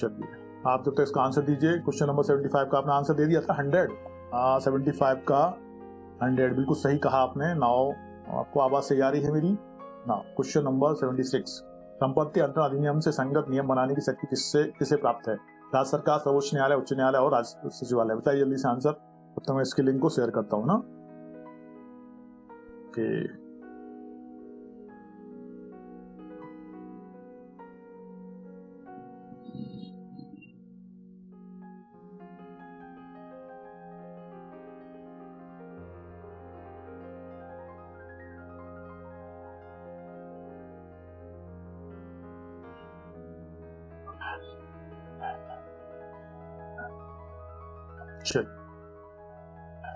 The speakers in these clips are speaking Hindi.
चलिए आप जब तक इसका आंसर दीजिए। क्वेश्चन नंबर 75 का आपने आंसर दे दिया था 100। 75 का 100 बिल्कुल सही कहा आपने। नाउ आपको आवाज सही आ रही है मेरी। नाउ क्वेश्चन नंबर 76, संपत्ति अंतरण अधिनियम से संगत नियम बनाने की शक्ति किसे प्राप्त है? राज्य सरकार, सर्वोच्च न्यायालय, उच्च न्यायालय और राज्य सचिवालय। बताइए जल्दी से आंसर। तब तक मैं इसके लिंक को शेयर करता हूँ ना। ओके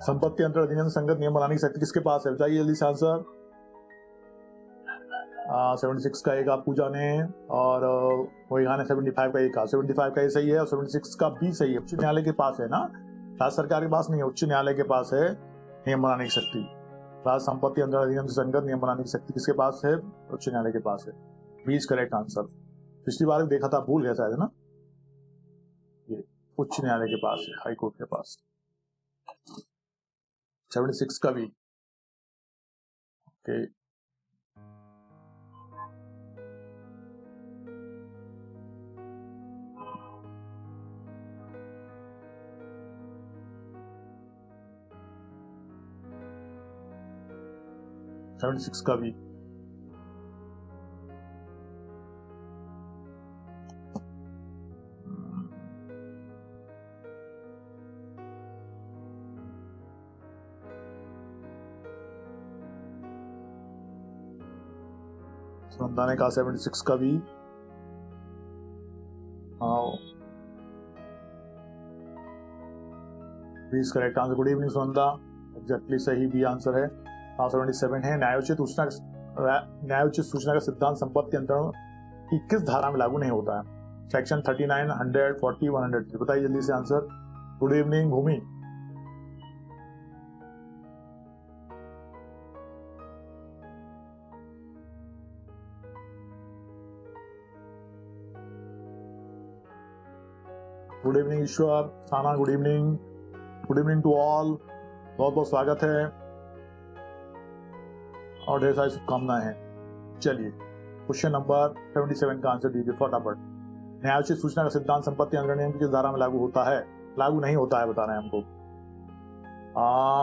संपत्ति अंतरण अधिनियम संगत नियम बनाने की शक्ति किसके पास है? बताइए जल्दी से आंसर। 76 का एक आप पूजा ने और वही गाने 75 का एक। 75 का ये सही है और 76 का भी सही है। उच्च न्यायालय के पास है ना, राज्य सरकार के पास नहीं है, उच्च न्यायालय के पास है नियम बनाने की शक्ति। राज्य संपत्ति अंतरण अधिनियम से संगत नियम बनाने की शक्ति किसके पास है? उच्च न्यायालय के पास है। बीच करेक्ट आंसर। पिछली बार देखा था, भूल गया शायद ना। ये उच्च न्यायालय के पास है, हाई कोर्ट के पास। 76 का भी ओके। $76 का भी सुनंदा ने कहा 76 का भी। Please correct answer. Good evening Sunanda, exactly सही भी आंसर है। 77 है। न्यायोचित सूचना का सिद्धांत संपत्ति अंतरण की किस धारा में लागू नहीं होता है? सेक्शन 39, 100, 40, 103। बताइए जल्दी से answer. Good evening Bhumi. Good evening Ishwar, Sana good evening. Good evening to all, बहुत बहुत स्वागत है और ढेर सारी शुभकामनाएं हैं। चलिए क्वेश्चन नंबर 77 का आंसर दीजिए फटाफट। न्यायोचित सूचना का सिद्धांत संपत्ति अंतरण नियम की किस धारा में लागू होता है? लागू नहीं होता है बताना है हमको।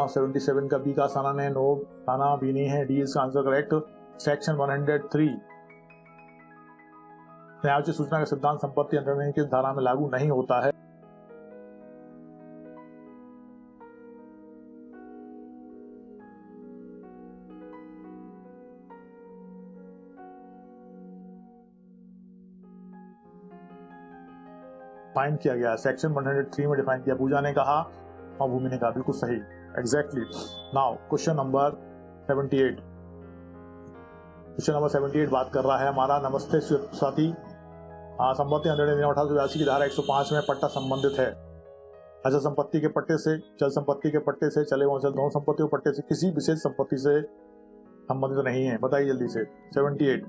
77 का बी का साना ने नो, साना बी नहीं है, डी इसका आंसर करेक्ट। सेक्शन 103, न्यायोचित सूचना का सिद्धांत संपत्ति अंतरण नियम की किस धारा में लागू नहीं होता है? डिफाइन किया गया, सेक्शन 103 में डिफाइन किया। पूजा ने कहा और भूमि ने कहा, बिल्कुल सही, exactly. Now question number 78। Question number 78 बात कर रहा है हमारा। नमस्ते स्वाति। संपत्ति अंतरण अधिनियम 1882 की धारा 105 में पट्टा संबंधित है। अचल संपत्ति के पट्टे से, चल संपत्ति के पट्टे से, चले व अचल दोनों संपत्तियों के पट्टे से किसी विशेष संपत्ति से संबंधित नहीं है। बताइए जल्दी से। 78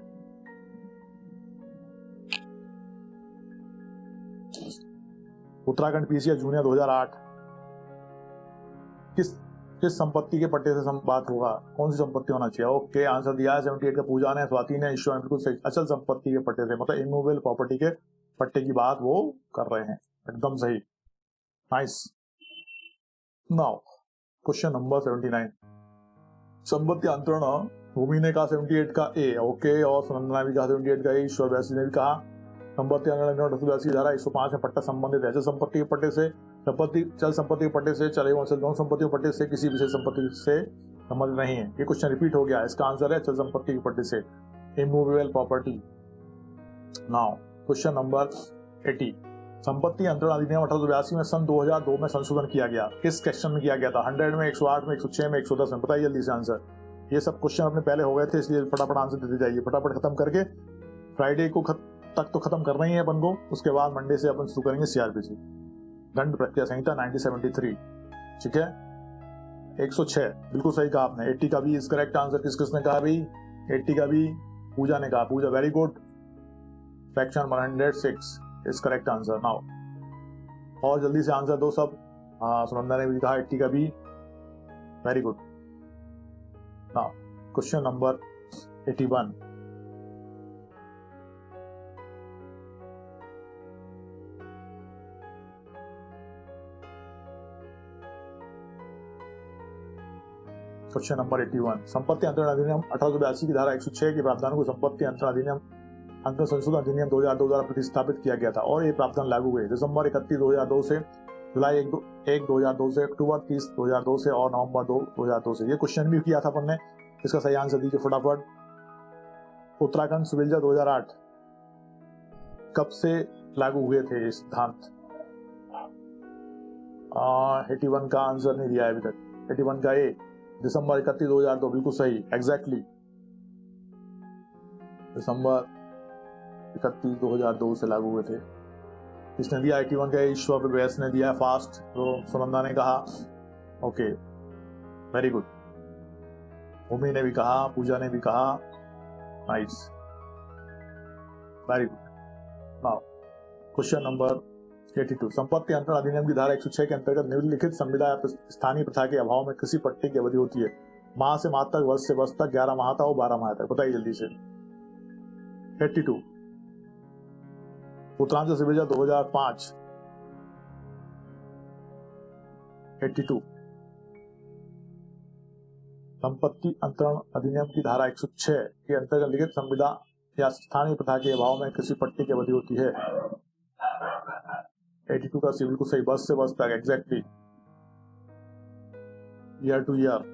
उत्तराखंड पीसीएस जूनियर 2008 किस संपत्ति के पट्टे से बात होगा? कौन सी संपत्ति होना चाहिए? ओके आंसर दिया है 78 का पूजा ने, स्वाति ने, ईश्वर ने, बिल्कुल सही। अचल संपत्ति के पट्टे से, मतलब इमूवेबल प्रॉपर्टी के पट्टे की बात वो कर रहे हैं, एकदम सही, नाइस। नाउ क्वेश्चन नंबर 79, संपत्ति अंतरण भूमि ने कहा 78 का ए, ओके, और सुनंदा ने भी कहा 78 का ए, ईश्वर वैसी ने भी कहा संपत्ति अंतरण धारा 105 में पट्टा संबंधित है। अचल संपत्ति के पट्टे से, चल संपत्ति के पट्टे से, चले व दोनों संपत्तियों के पट्टे से किसी विशेष संपत्ति से संबंधित नहीं है। ये क्वेश्चन रिपीट हो गया, इसका आंसर है अचल संपत्ति के पट्टे से, immovable property. Now question number 80, संपत्ति अंतरण अधिनियम 1882 में सन 2002 में संशोधन किया गया। किस सेक्शन में किया गया था? 100 में, 108 में, 106 में, 110 में। बताइए जल्दी से आंसर। ये सब क्वेश्चन अपने पहले हो गए थे, इसलिए फटाफट आंसर देते जाइए, फटाफट खत्म करके फ्राइडे को तक तो खत्म करना ही है अपन को। उसके बाद मंडे से अपन शुरू करेंगे सीआरपीसी, दंड प्रक्रिया संहिता 1973, ठीक है। 106 बिल्कुल सही कहा आपने। 80 का भी इस करेक्ट आंसर किसने कहा भाई? 80 का भी पूजा ने कहा। Pooja very good. Section 106 is correct answer. Now और जल्दी से आंसर दो सब। हाँ, सुनंदा ने भी कहा 80 का B. Very good. Now question number 81। Question number 81। संपत्ति अंतरण अधिनियम 1882 की धारा 106 के प्रावधानों को संपत्ति अंतरण अधिनियम अंतरण संशोधन अधिनियम 2002 द्वारा प्रतिस्थापित किया गया था और ये प्रावधान लागू हुए दिसंबर 31, 2002 से, जुलाई 1, 2002 से, अक्टूबर 30, 2002 से और नवंबर 2, 2002 से। ये क्वेश्चन भी किया था अपन ने। इसका सही आंसर दीजिए फटाफट। उत्तराखंड सिविल 2008 कब से लागू हुए थे ये सिद्धांत? 81 का आंसर नहीं दिया है अभी तक। 81 का ए दिसंबर 31, 2002 बिल्कुल सही, एग्जैक्टली दिसंबर 31, 2002 से लागू हुए थे। इसने दिया 81 का, ईश्वर व्यास ने दिया फास्ट, तो सुनंदा ने कहा ओके, वेरी गुड। भूमि ने भी कहा, पूजा ने भी कहा, nice, very good. Now question number 82। संपत्ति अंतरण अधिनियम की धारा 106 के अंतर्गत निम्नलिखित संविदा या स्थानीय प्रथा के अभाव में किसी पट्टे की अवधि होती है? माह से माह तक, वर्ष से वर्ष तक, 11 माह तक और 12 माह तक। बताइए जल्दी से। 82 उत्तरांचल सिविल 2005। 82 संपत्ति अंतरण अधिनियम की धारा 106 के अंतर्गत लिखित संविदा या स्थानीय प्रथा के अभाव में किसी पट्टे की अवधि होती है? 82 का सी बिल्कुल सही, वर्ष से वर्ष तक, exactly, year to year.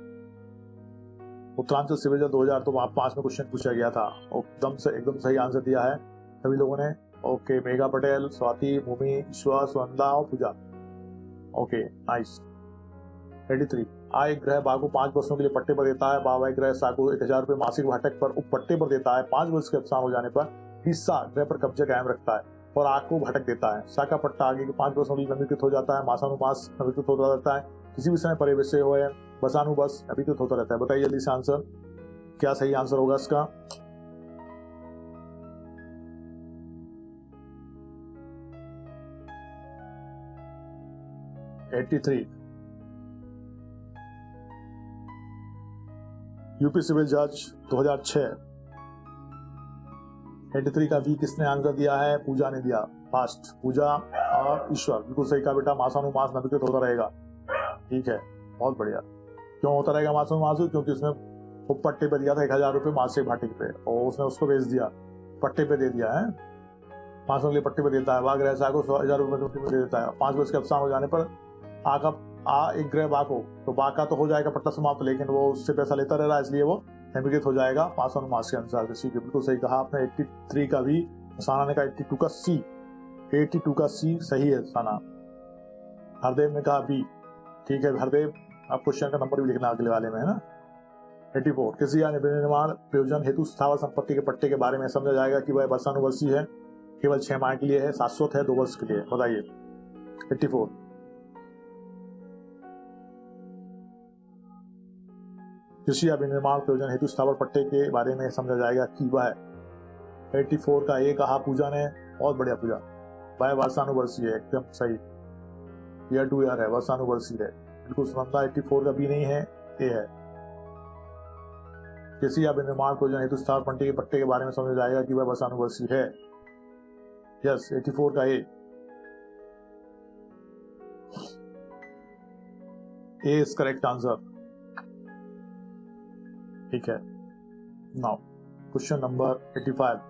Uttaranchal civil 2005 में क्वेश्चन पूछा गया था, एकदम सही आंसर दिया है सभी लोगों ने। ओके, मेघा पटेल, स्वाति, भूमि, ईश्वर, सुनंदा और पूजा। Okay, nice. 83 आय ग्रह बा को 5 वर्षों के लिए पट्टे पर देता है। बाबा ग्रह सा को 1000 रुपए मासिक भाटक पर उप पट्टे पर देता है। 5 वर्ष के अवसान हो जाने पर हिस्सा ग्रह पर कब्जा कायम रखता है और आग को भटक देता है। सा का पट्टा आगे के 5 वर्षों के लिए नवीकृत हो जाता है। मासानुमास नवीकृत होता रहता है। किसी भी समय परिवेश हो है बसानुबस नवीकृत होता रहता है। बताइए जल्दी से आंसर, क्या सही आंसर होगा इसका? यूपी सिविल जज 2006। 83 का बी किसने आंसर दिया है? पूजा ने दिया फास्ट। पूजा और ईश्वर बिल्कुल सही का बेटा। मासानुमास नवीकृत होता रहेगा। ठीक है, बहुत बढ़िया। क्यों होता रहेगा मासानुमास? क्योंकि उसने उप पट्टे पे दिया था 1000 रुपए मासिक भाटक पे और उसने उसको बेच दिया, पट्टे पे दे दिया है। 5 वर्ष के लिए पट्टे पे देता है। वाघ ग्रह सा को 1000 रुपए दे देता है। 5 वर्ष के अवसान हो जाने पर एक ग्रह बा को, तो बा का तो हो जाएगा पट्टा समाप्त, लेकिन वो उससे पैसा लेता रह रहा है, इसलिए वो नवीकृत हो जाएगा मासानुमास के अनुसार। बिल्कुल सही कहा आपने। 83 का भी, साना ने कहा 82 का सी। 82 का सी सही है साना। हरदेव ने कहा बी। ठीक है हरदेव, आप क्वेश्चन का नंबर भी लिखना अगले वाले में, है ना। 84 किसी निर्माण प्रयोजन हेतु स्थावर संपत्ति के पट्टे के बारे में समझा जाएगा कि वह वर्षानुवर्षीय है, केवल 6 माह के लिए है, शाश्वत है, 2 वर्ष के लिए। बताइए 84। कृषि या विनिर्माण प्रयोजन हेतु स्थावर पट्टे के बारे में समझा जाएगा कि वह 84 का ए कहा पूजा ने। बहुत बढ़िया पूजा। वह वर्षानुवर्षीय है, एकदम सही, ईयर टू ईयर है, वर्षानुवर्षीय है। बिल्कुल सुनंदा 84 का बी नहीं है, ए है। कृषि या विनिर्माण प्रयोजन हेतु स्थावर पट्टे के बारे में समझा जाएगा कि वह वर्षानुवर्षीय है। यस, 84 का ए इज करेक्ट आंसर। ठीक है। Now question number 85।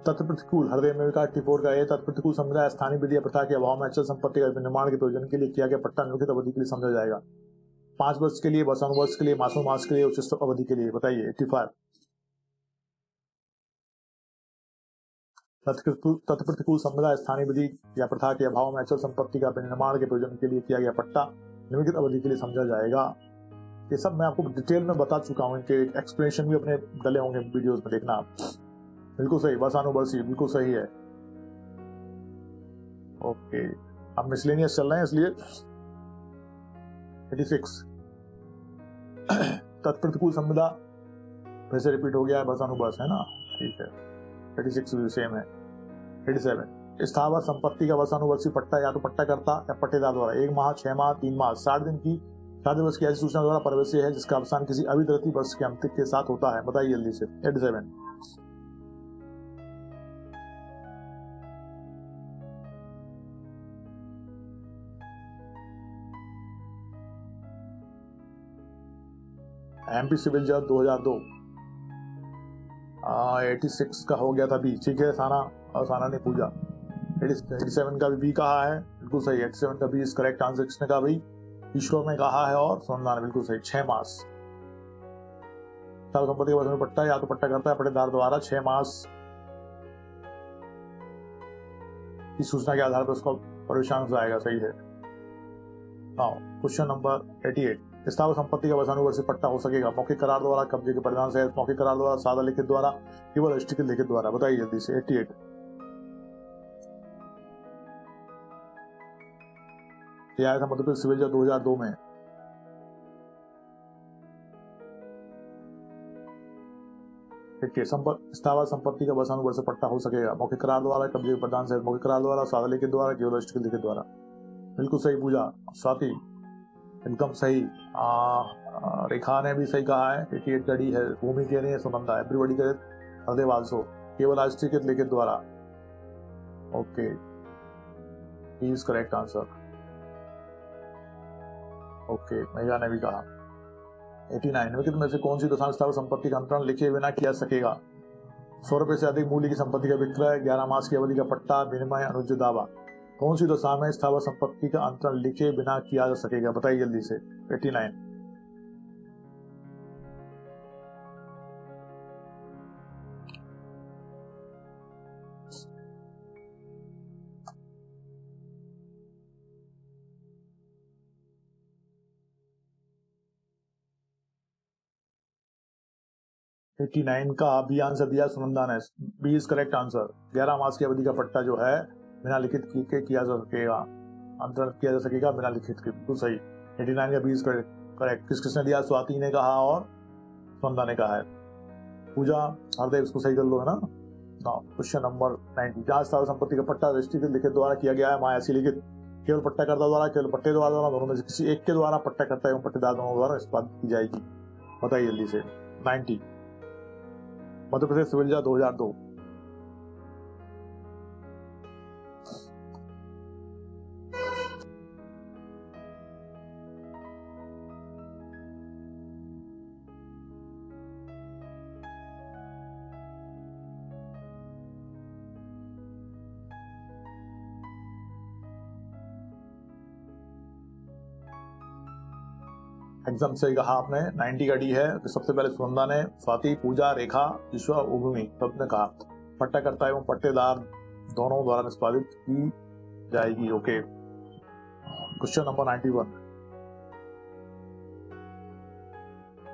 तत्व प्रतिकूल, हरदेव में 84 का ए। तत्व प्रतिकूल समुदाय स्थानीय विधि प्रथा के अभाव में अचल संपत्ति का निर्माण के प्रयोजन के लिए किया गया पट्टा निम्नलिखित अवधि के लिए समझा जाएगा? 5 वर्ष के लिए, वर्षानुवर्ष के लिए, मासोमास के लिए, उच्च अवधि के लिए। बताइए 85। तत्व प्रतिकूल समुदाय स्थानीय विधि या प्रथा के अभाव में अचल संपत्ति का निर्माण के प्रयोजन के लिए किया गया पट्टा निम्नलिखित अवधि के लिए समझा जाएगा। ये सब मैं आपको डिटेल में बता चुका हूँ, इनके एक्सप्लेनेशन भी अपने डले होंगे वीडियोस में, देखना आप। बिल्कुल सही, वर्षानुवर्षीय बिल्कुल सही है। ओके, अब मिसलेनियस चल रहे हैं इसलिए 86 तत्प्रतिकूल संविदा फिर से रिपीट हो गया है, वर्षानुवर्ष है ना। ठीक है, 86 भी सेम है। 87 स्थावर संपत्ति का वर्षानुवर्षी पट्टा या तो पट्टाकर्ता या पट्टेदार द्वारा 1 माह, 6 माह, 3 माह, 60 दिन की 60 दिवस की ऐसी सूचना द्वारा प्रवेश है जिसका अवसान किसी अवितरित वर्ष के अंत के साथ होता है। बताइए जल्दी से। 87। एमपी सिविल जज 2002 86 का हो गया था बी। ठीक है, साना ने पूछा 87 का भी कहा है, बिल्कुल सही। 87 का बी इज करेक्ट आंसर। किसने कहा भाई? ईश्वर ने कहा है और सुनंदा ने, बिल्कुल सही। 6 मास संपत्ति के वजन पट्टा या तो पट्टा करता है पट्टेदार द्वारा 6 मास की सूचना के आधार पर उसका प्रवेशांश आएगा। सही है। Question number 88। स्थावर संपत्ति का वर्षानुवर्षी पट्टा हो सकेगा मौखिक करार द्वारा, कब्जे के परिणाम से मौखिक करार द्वारा, सादा लिखित द्वारा, केवल रजिस्ट्री लिखित द्वारा। बताइए जल्दी से। 88। यह आया था मध्य प्रदेश सिविल जज 2002 में। स्थावर संपत्ति का वर्षानुवर्षी पट्टा हो सकेगा मौखिक करार द्वारा, कब्जे के प्रदान से मौखिक करार द्वारा, सादा लिखित द्वारा, केवल रजिस्ट्री लिखित द्वारा। बिल्कुल सही पूजा स्वाति, एकदम सही। रेखा ने भी सही कहा है। 88 का डी है। भूमि के नहीं सुनंदा, एवरीबॉडी करे हरदेव आल्सो, केवल रजिस्ट्री लिखित द्वारा। Okay, he is correct answer. Okay, महिला ने भी कहा। 89 निम्नलिखित में से कौन सी दशा स्थावर संपत्ति का अंतरण लिखे बिना किया सकेगा? 100 रुपए से अधिक मूल्य की संपत्ति का विक्रय, 11 मास की अवधि का पट्टा, विनिमय, अनुज्ञ दावा। कौन सी दशा में स्थावर संपत्ति का अंतरण लिखे बिना किया जा सकेगा? बताइए जल्दी से। 89। एटी 89 का बी आंसर दिया सुनंदा ने। B is correct answer. 11 मास की अवधि का पट्टा जो है बिना लिखित के किया जा सकेगा, अंतरण किया जा सकेगा बिना लिखित के। बिल्कुल सही। 89 का बी इज करेक्ट। किसने दिया? स्वाति ने कहा और सुनंदा ने कहा है। पूजा हरदेव, इसको सही कर लो, है ना। Question number 90। जहां स्थावर संपत्ति का पट्टा रजिस्ट्री लिखित द्वारा किया गया है, वहां ऐसी लिखित केवल पट्टाकर्ता द्वारा, केवल पट्टेदार द्वारा, दोनों में से किसी एक के द्वारा, पट्टाकर्ता एवं पट्टेदार दोनों द्वारा निष्पादित की जाएगी। बताइए जल्दी से। 90 मध्य प्रदेश सिविल जज 2002। एकदम सही कहा आपने। 90 का डी है। तो सबसे पहले सुनंदा ने, स्वाति, पूजा, रेखा, ईश्वर, उर्मी सबने कहा पट्टाकर्ता एवं पट्टेदार दोनों द्वारा निष्पादित की जाएगी। Okay, question number 91।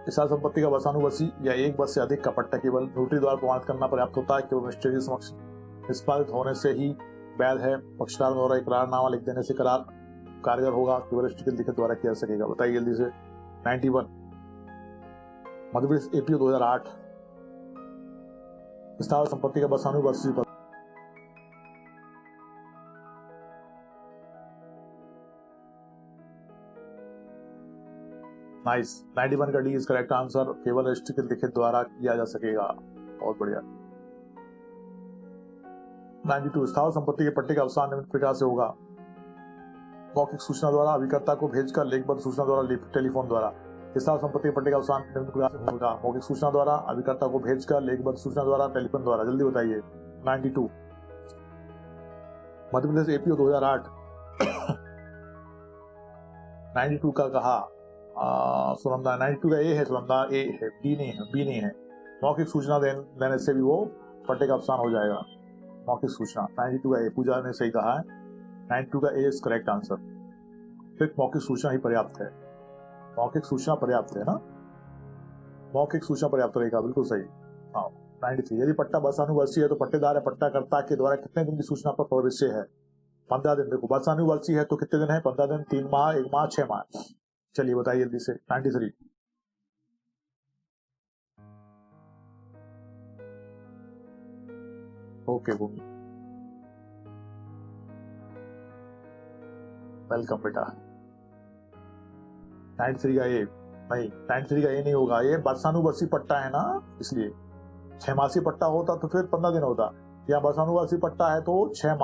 स्थावर संपत्ति का वर्षानुवर्षी या 1 वर्ष से अधिक का पट्टा केवल नोटरी द्वारा प्रमाणित करना पर्याप्त होता है। केवल मजिस्ट्रेट के समक्ष निष्पादित होने से ही वैध है। पक्षकार द्वारा इकरारनामा लिख देने से करार कारगर होगा। केवल रजिस्ट्री लिखित द्वारा किया जा सकेगा। बताइए जल्दी से। 91 मध्य प्रदेश एपीओ 2008। स्थावर संपत्ति का वर्षानुवर्षी नाइस। 91 का डी इज करेक्ट आंसर। केवल रजिस्ट्री लिखित द्वारा किया जा सकेगा। बहुत बढ़िया। 92 स्थावर संपत्ति के पट्टे का अवसान निम्न प्रकार से होगा। मौखिक सूचना द्वारा, अभिकर्ता को भेजकर, लेखबद्ध सूचना द्वारा, टेलीफोन द्वारा। स्थावर संपत्ति के पट्टे का अवसान निम्न प्रकार से होगा। मौखिक सूचना द्वारा, अभिकर्ता को भेजकर, लेखबद्ध सूचना द्वारा, टेलीफोन द्वारा। जल्दी बताइए। 92 मध्य प्रदेश एपीओ 2008। 92 का कहा सुनंदा। 92 का ए है, सुनंदा ए है, बी नहीं है। बी नहीं है। मौखिक सूचना देने से भी वो पट्टे का अवसान हो जाएगा। मौखिक सूचना 92 का ए। पूजा ने सही कहा है। 92 का ए इज करेक्ट आंसर। सिर्फ मौखिक सूचना ही पर्याप्त है। मौखिक सूचना पर्याप्त है ना। मौखिक सूचना पर्याप्त रहेगा। बिल्कुल सही। हाँ। 93 यदि पट्टा वर्षानुवर्षी है तो पट्टेदार या पट्टाकर्ता के द्वारा कितने दिन की सूचना पर प्रवेश है? 15 दिन। देखो, वर्षानुवर्षी है तो कितने दिन है? 15 दिन, 3 माह, 1 माह, 6 माह। चलिए बताइए जल्दी से। 93 ओके भूमि। वेलकम बेटा। 93 का ये नहीं, 93 का ये नहीं होगा, ये वर्षानुवर्षी पट्टा है ना, इसलिए 6 मासी पट्टा होता तो फिर 15 दिन होता, या वर्षानुवर्षी पट्टा है तो 6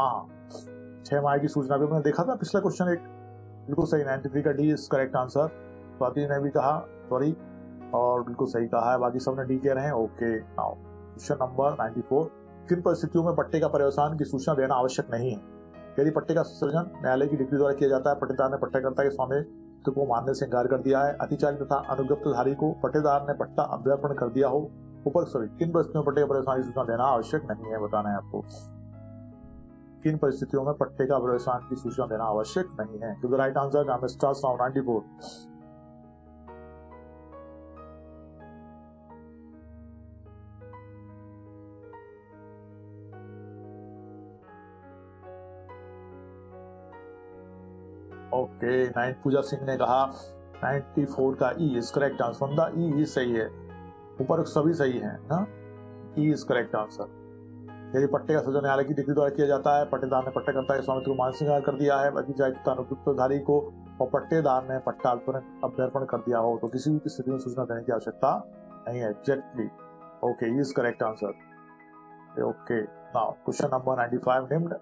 माह की सूचना भी हमने देखा था पिछला क्वेश्चन एक, बिल्कुल सही। 93 का D is correct answer. Swati ने भी कहा सॉरी, और बिल्कुल सही कहा है, बाकी सबने डी कह रहे हैं। ओके, नाउ क्वेश्चन नंबर 94, किन परिस्थितियों में पट्टे का पर्यवसान की सूचना देना आवश्यक नहीं है? यदि पट्टे का सृजन न्यायालय की डिग्री द्वारा किया जाता है, पट्टेदार ने पट्टाकर्ता के स्वामित्व को मानने से इंकार कर दिया है, अतिचारी तथा अनुज्ञप्तधारी को पट्टेदार ने पट्टा अभ्यर्पण कर दिया हो, ऊपर सभी किन परिस्थितियों में पट्टे का पर्यवसान की सूचना देना आवश्यक नहीं है? बताना है आपको किन परिस्थितियों में पट्टे का पर्यवसान की सूचना देना आवश्यक नहीं है। तो द राइट आंसर नाम stars now 94। Okay, 9 Pooja Singh ने कहा 94 का E is correct answer. The E सही है, ऊपर सभी सही हैं ना, ई इज करेक्ट आंसर। यदि पट्टे का सृजन न्यायालय की डिग्री द्वारा किया जाता है, पट्टेदार ने पट्टाकर्ता के स्वामित्व को मानसिक इंकार कर दिया है, अनुज्ञप्तधारी को और पट्टेदार ने पट्टा अभ्यर्पण कर दिया हो, तो किसी भी स्थिति में सूचना देने की आवश्यकता नहीं है। Exactly, okay, is correct answer. Okay, now question number 95, निम्न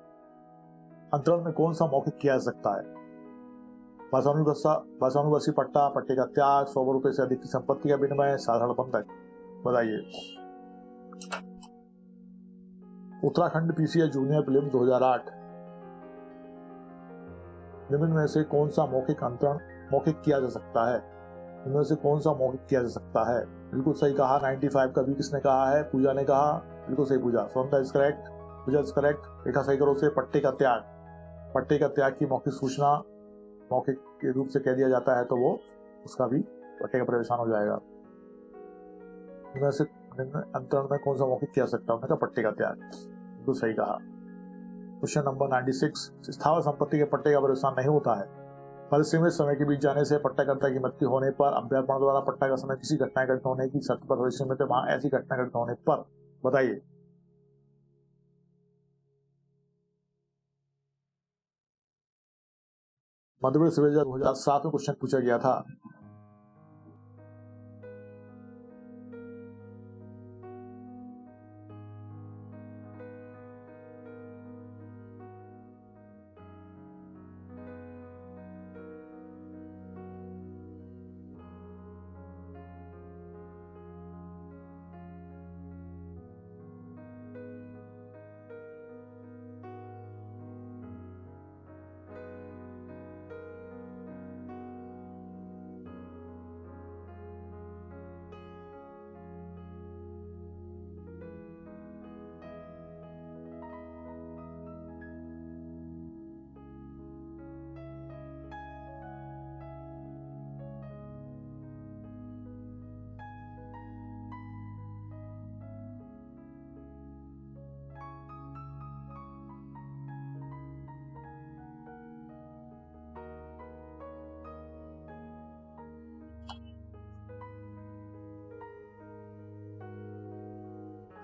अंतरण में कौन सा मौखिक किया जा सकता है? भाषानुवर्षी पट्टा, पट्टे का त्याग, 100 रुपए से अधिक की संपत्ति का विनिमय, साधारण बंधक। बताइए। उत्तराखंड पीसीएस जूनियर प्रीलिम्स 2008, निम्न में से कौन सा मौखिक किया जा सकता है? इनमें से कौन सा मौखिक किया जा सकता है? बिल्कुल सही कहा। 95 का भी किसने कहा है? पूजा ने कहा, बिल्कुल सही पूजा। स्वतंत्र is correct, Pooja is correct. Rekha सही करो से पट्टे का त्याग की मौखिक सूचना मौखिक के रूप से कह दिया जाता है तो वो उसका भी पट्टे का पर्यवसान हो जाएगा। इनमें से अंतरण में कौन सा मौखिक किया सकता है? उन्होंने कहा पट्टे का त्याग, बिल्कुल सही कहा। क्वेश्चन नंबर 96, स्थावर संपत्ति के पट्टे का पर्यवसान नहीं होता है। परिसीमित समय के बीच जाने से पट्टाकर्ता की मृत्यु होने पर, अभ्यर्पण द्वारा पट्टा का समय किसी घटना घटित होने की शर्त पर परिसीमित है, वहां ऐसी घटना घटित होने पर। बताइए। मध्य प्रदेश 2007 में क्वेश्चन पूछा गया था।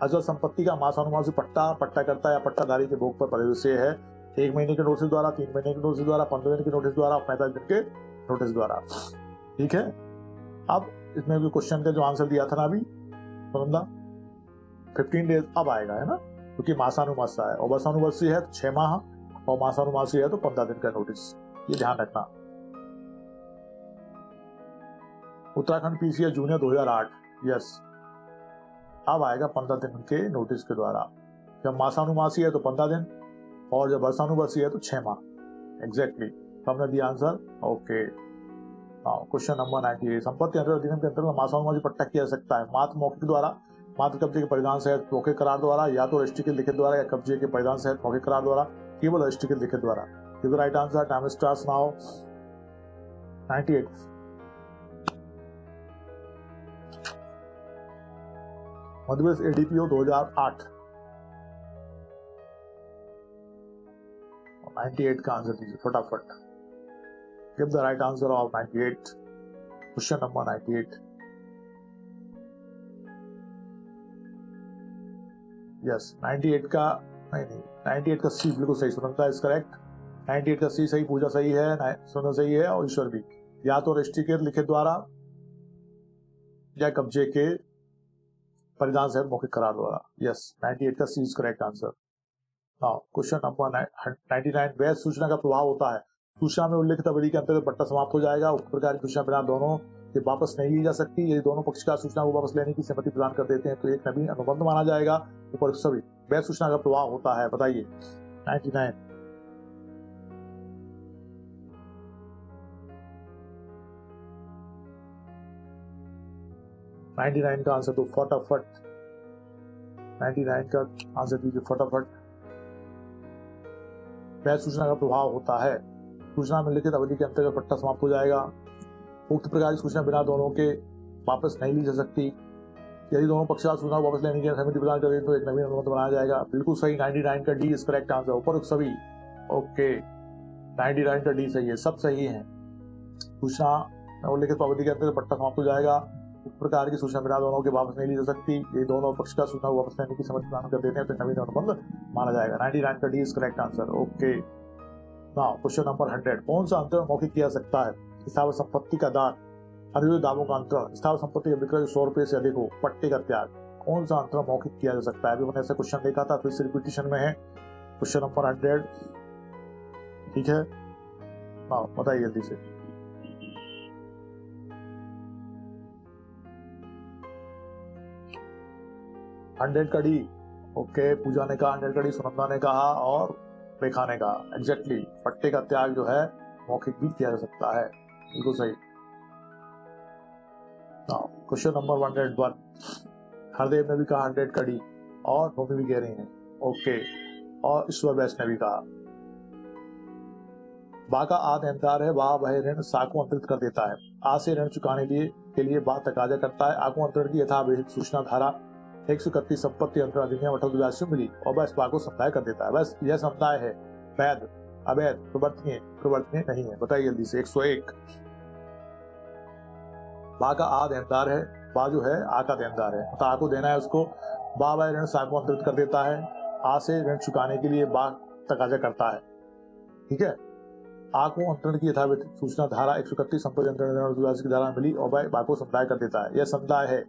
अचल संपत्ति का मासानुमासी पट्टाकर्ता या पट्टाधारी के भोग पर परिदृश्य है। 1 महीने के नोटिस द्वारा, 3 महीने के नोटिस द्वारा, 15 दिन के नोटिस द्वारा, 45 दिन के नोटिस द्वारा। ठीक है, अब इसमें भी क्वेश्चन का जो आंसर दिया था ना अभी समझना, 15 डेज अब आएगा, है ना, क्योंकि मासानुमासी है और वर्षानुवर्षी है तो 6 माह और मासानुमासी है तो 15 दिन का नोटिस, ये ध्यान रखना। उत्तराखंड पीसीएस जूनियर 2008, यस, अब आएगा 15 दिन के नोटिस के द्वारा। जब मासानुमासी है तो 15 दिन और जब वर्षानुवर्षी है तो 6 माह। एग्जैक्टली, हमने दिया आंसर। ओके, क्वेश्चन नंबर 98, संपत्ति अधिनियम के अंतर्गत मासानुमासी पट्टा किया जा सकता है मात्र मौखिक द्वारा, मात्र कब्जे के परिधान सहित मौखिक करार द्वारा, या तो रजिस्ट्री के लिखित द्वारा, या कब्जे के परिधान सहित मौखिक करार द्वारा, केवल रजिस्ट्री के लिखित द्वारा। Give the right answer, time starts now 98। Madhya Pradesh ADPO 2008, 98 का आंसर दीजिए फटाफट। Give the right answer of 98, question number 98। Yes, 98 का नहीं 98 का सी बिल्कुल सही, स्वतंत्रता इज करेक्ट। 98 का सी सही, पूजा सही है, सुनना सही है और ईश्वर भी। या तो रजिस्ट्री के लिखित द्वारा या कब्जे के परिधान से मौखिक करार द्वारा। यस, 98 का C is correct answer. Now question number 99, वैध सूचना का प्रभाव होता है। सूचना में उल्लिखित अवधि के अंतर्गत पट्टा समाप्त हो जाएगा। उक्त प्रकार की सूचना बिना दोनों के वापस नहीं ली जा सकती। यदि दोनों पक्षकार सूचना को वापस लेने की सहमति प्रदान कर देते हैं तो एक नवीन अनुबंध माना जाएगा। ऊपर सभी वैध सूचना का प्रभाव होता है। बताइए 99। का आंसर दो फटाफट। 99 का आंसर दीजिए फटाफट। वैध सूचना का प्रभाव होता है। सूचना में लिखित अवधि के अंतर्गत पट्टा समाप्त हो जाएगा। उक्त प्रकार की सूचना बिना दोनों के वापस नहीं ली जा सकती। यदि दोनों पक्षकार सूचना को वापस लेने की सहमति प्रदान कर दें तो एक नवीन अनुबंध बनाया जाएगा। बिल्कुल सही, 99 का डी इज करेक्ट आंसर। ऊपर सभी ओके, 99 का डी सही है, सब सही है। सूचना में उल्लिखित अवधि के अंतर्गत पट्टा समाप्त हो जाएगा। उक्त प्रकार की सूचना बिना दोनों के वापस नहीं ली जा सकती। ये दोनों पक्षकार सूचना को वापस लेने की सहमति प्रदान कर देते हैं तो नवीन अनुबंध माना जाएगा। 99 का D is correct answer. Okay, now question number 100, कौन सा अंतर मौखिक किया जा सकता है? स्थावर संपत्ति का दान, अनुचित दामों का अंतरण, स्थावर संपत्ति का विक्रय 100 रुपए से अधिक हो, पट्टे का त्याग। कौन सा अंतर मौखिक किया जा सकता है? अभी मैंने ऐसा क्वेश्चन देखा था, फिर से रिपीटिशन में है। क्वेश्चन नंबर 100, ठीक है, बताइए जल्दी से। हंड्रेड का डी, ओके, पूजा ने कहा 100 का डी, सुनंदा ने कहा और रेखा ने कहा एग्जैक्टली। पट्टे का त्याग जो है मौखिक भी किया जा सकता है, बिल्कुल सही। क्वेश्चन नंबर 101, हरदेव ने भी कहा 100 का डी और भूमि भी कह रही हैं ओके, और ईश्वर बैस ने भी कहा। बा का आ देनदार है, वह ऋण सा को अंतरित कर देता है। आ से ऋण चुकाने के लिए बा तकाजा करता है। आ को अंतरण की यथाविहित सूचना धारा 131 संपत्ति अंतरण अधिनियम 1882 मिली और बस बा को समुदाय कर देता है। बस यह समुदाय है वैध, अवैध, प्रवर्तनीय नहीं है। बताइए जल्दी से। 101, बा का आ देनदार है, बा जो है आ का देनदार है, मतलब आ को देना है उसको। बा वह ऋण सा को अंतरित कर देता है। आ से ऋण चुकाने के लिए बा तकाजा करता है, ठीक है। आ को अंतरण की यथाविहित सूचना धारा 131 संपत्ति अंतरण की धारा मिली और वह बा को समुदाय कर देता है। यह समुदाय है।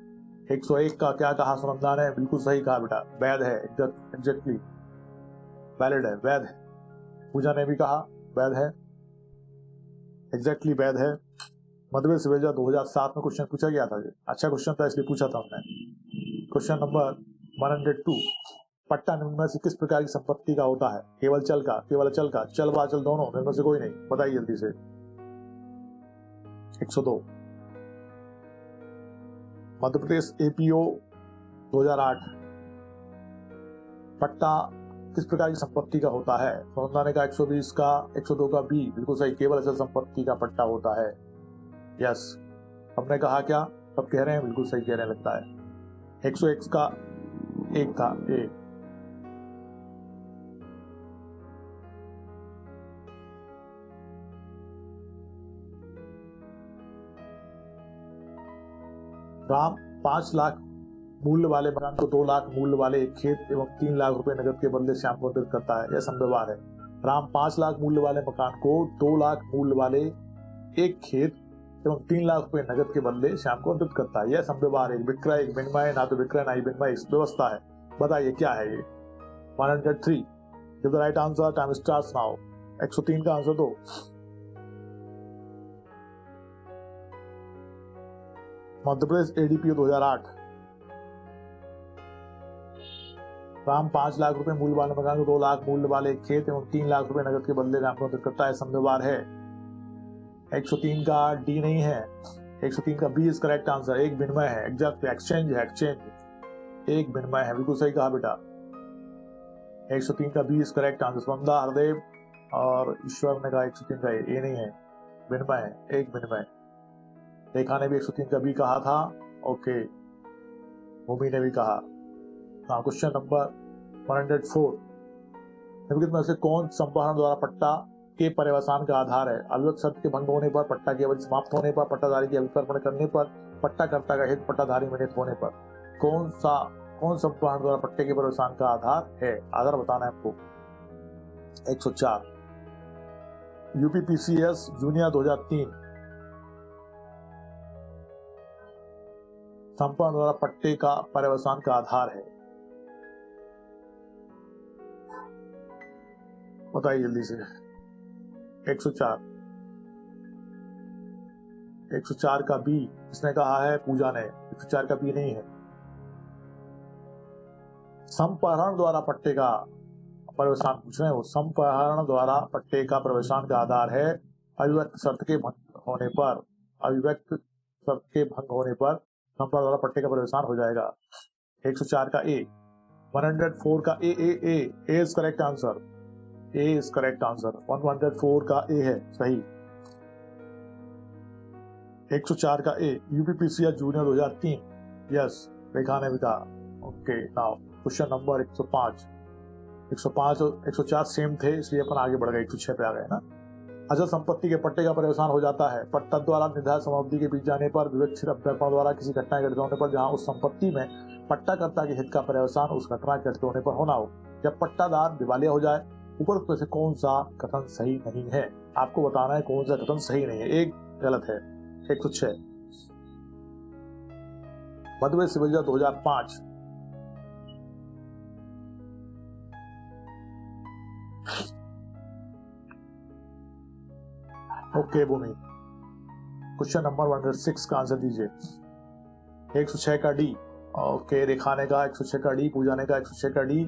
101 का क्या कहा सुनंदा ने? बिल्कुल सही कहा बेटा, वैध है, एग्जैक्टली वैलिड है, वैध है। पूजा ने भी कहा वैध है, एग्जैक्टली वैध है। मध्यप्रदेश सिविल 2007 में क्वेश्चन पूछा गया था, अच्छा क्वेश्चन था इसलिए पूछा था हमने। क्वेश्चन नंबर 102, पट्टा निम्न में से किस प्रकार की संपत्ति का होता है? केवल चल का, केवल अचल का, चल बाचल दोनों, इनमें से कोई नहीं। बताइए जल्दी से। 102, मध्य प्रदेश एपीओ 2008, पट्टा किस प्रकार की संपत्ति का होता है? सुनंदा ने कहा 120 का, 102 का बी, बिल्कुल सही, केवल अचल संपत्ति का पट्टा होता है। यस, हमने कहा क्या? सब कह रहे हैं, बिल्कुल सही कह रहे हैं लगता है। 101 का एक था ए। राम 5 लाख मूल्य वाले मकान को 2 लाख मूल्य वाले एक खेत एवं 3 लाख रुपए नगद के बदले श्याम को अंतरित करता है। यह संव्यवहार है। राम 5 लाख मूल्य वाले मकान को 2 लाख मूल्य वाले एक खेत एवं 3 लाख रुपए नगद के बदले श्याम को अंतरित करता है। यह संव्यवहार है, विक्रय, विनिमय, ना तो विक्रय ना ही विनिमय, व्यवस्था है। बताइए क्या है ये? 103, give the right answer, time starts now. 103 का आंसर दो। मध्य प्रदेश एडीपीओ 2008, राम 5 लाख रुपए मूल्य वाले मकान को 2 लाख मूल्य वाले एक खेत एवं 3 लाख रुपए नगद के बदले राम को अंतरित करता है, संव्यवहार है। 103 का डी नहीं है, 103 का बी इज करेक्ट आंसर। एक विनिमय है, एग्जैक्ट एक्सचेंज है, एक्सचेंज एक विनिमय है, बिल्कुल सही कहा बेटा। 103 का B is correct answer. Sunanda, Hardev और ईश्वर ने कहा 103 का ए नहीं है, विनिमय है, एक विनिमय। रेखा ने भी 103 का बी कहा था, ओके, भूमि ने भी कहा। हाँ, क्वेश्चन नंबर 104, निम्नलिखित में से कौन संवहन द्वारा पट्टा के पर्यवसान का आधार है? अविभक्त शर्त के भंग होने पर, पट्टा के अवधि समाप्त होने पर, पट्टाधारी के अभिपर्पण करने पर, पट्टाकर्ता का हित पट्टाधारी में निहित होने पर। कौन संवहन द्वारा पट्टे के पर्यवसान का आधार है? आधार बताना है आपको। 104, यूपीपीसीएस जूनियर 2003 संपन्न द्वारा पट्टे का पर्यवसान का आधार है। बताइए जल्दी से। 104 का बी इसने कहा है, पूजा ने। 104 का बी नहीं है। संपहरण द्वारा पट्टे का पर्यवसान पूछ रहे हैं वो। संपहरण द्वारा पट्टे का पर्यवसान का आधार है अभिव्यक्त शर्त के भंग होने पर। अभिव्यक्त शर्त के भंग होने पर संपहरण द्वारा पट्टे का पर्यवसान हो जाएगा। 104 का ए। 104 का A is correct answer. A is correct answer. 104 का ए है सही। 104 का A UPPCS junior 2003। Yes, Rekha ने भी कहा। Okay, now question number 105। 105 और 104 सेम थे, इसलिए अपन आगे बढ़ गए, 106 पे आ गए ना। अचल संपत्ति के पट्टे का पर्यवसान हो जाता है पट्टा द्वारा निर्धारित समाप्ति के बीच जाने पर, विवक्षित अभ्यर्पण द्वारा किसी घटना घटित होने पर, जहां उस संपत्ति में पट्टाकर्ता के हित का पर्यवसान उस घटना के घटित होने पर होना हो। जब पट्टादार दिवालिया हो जाए। उपरोक्त में से कौन सा कथन सही नहीं है? आपको बताना है कौन सा कथन सही नहीं है। एक गलत है। 106 मध्य सिविल 2005। ओके भूमि, क्वेश्चन नंबर 106 का आंसर दीजिए। 106 का डी। ओके, रेखा ने कहा 106 का डी, पूजा ने कहा 106 का डी,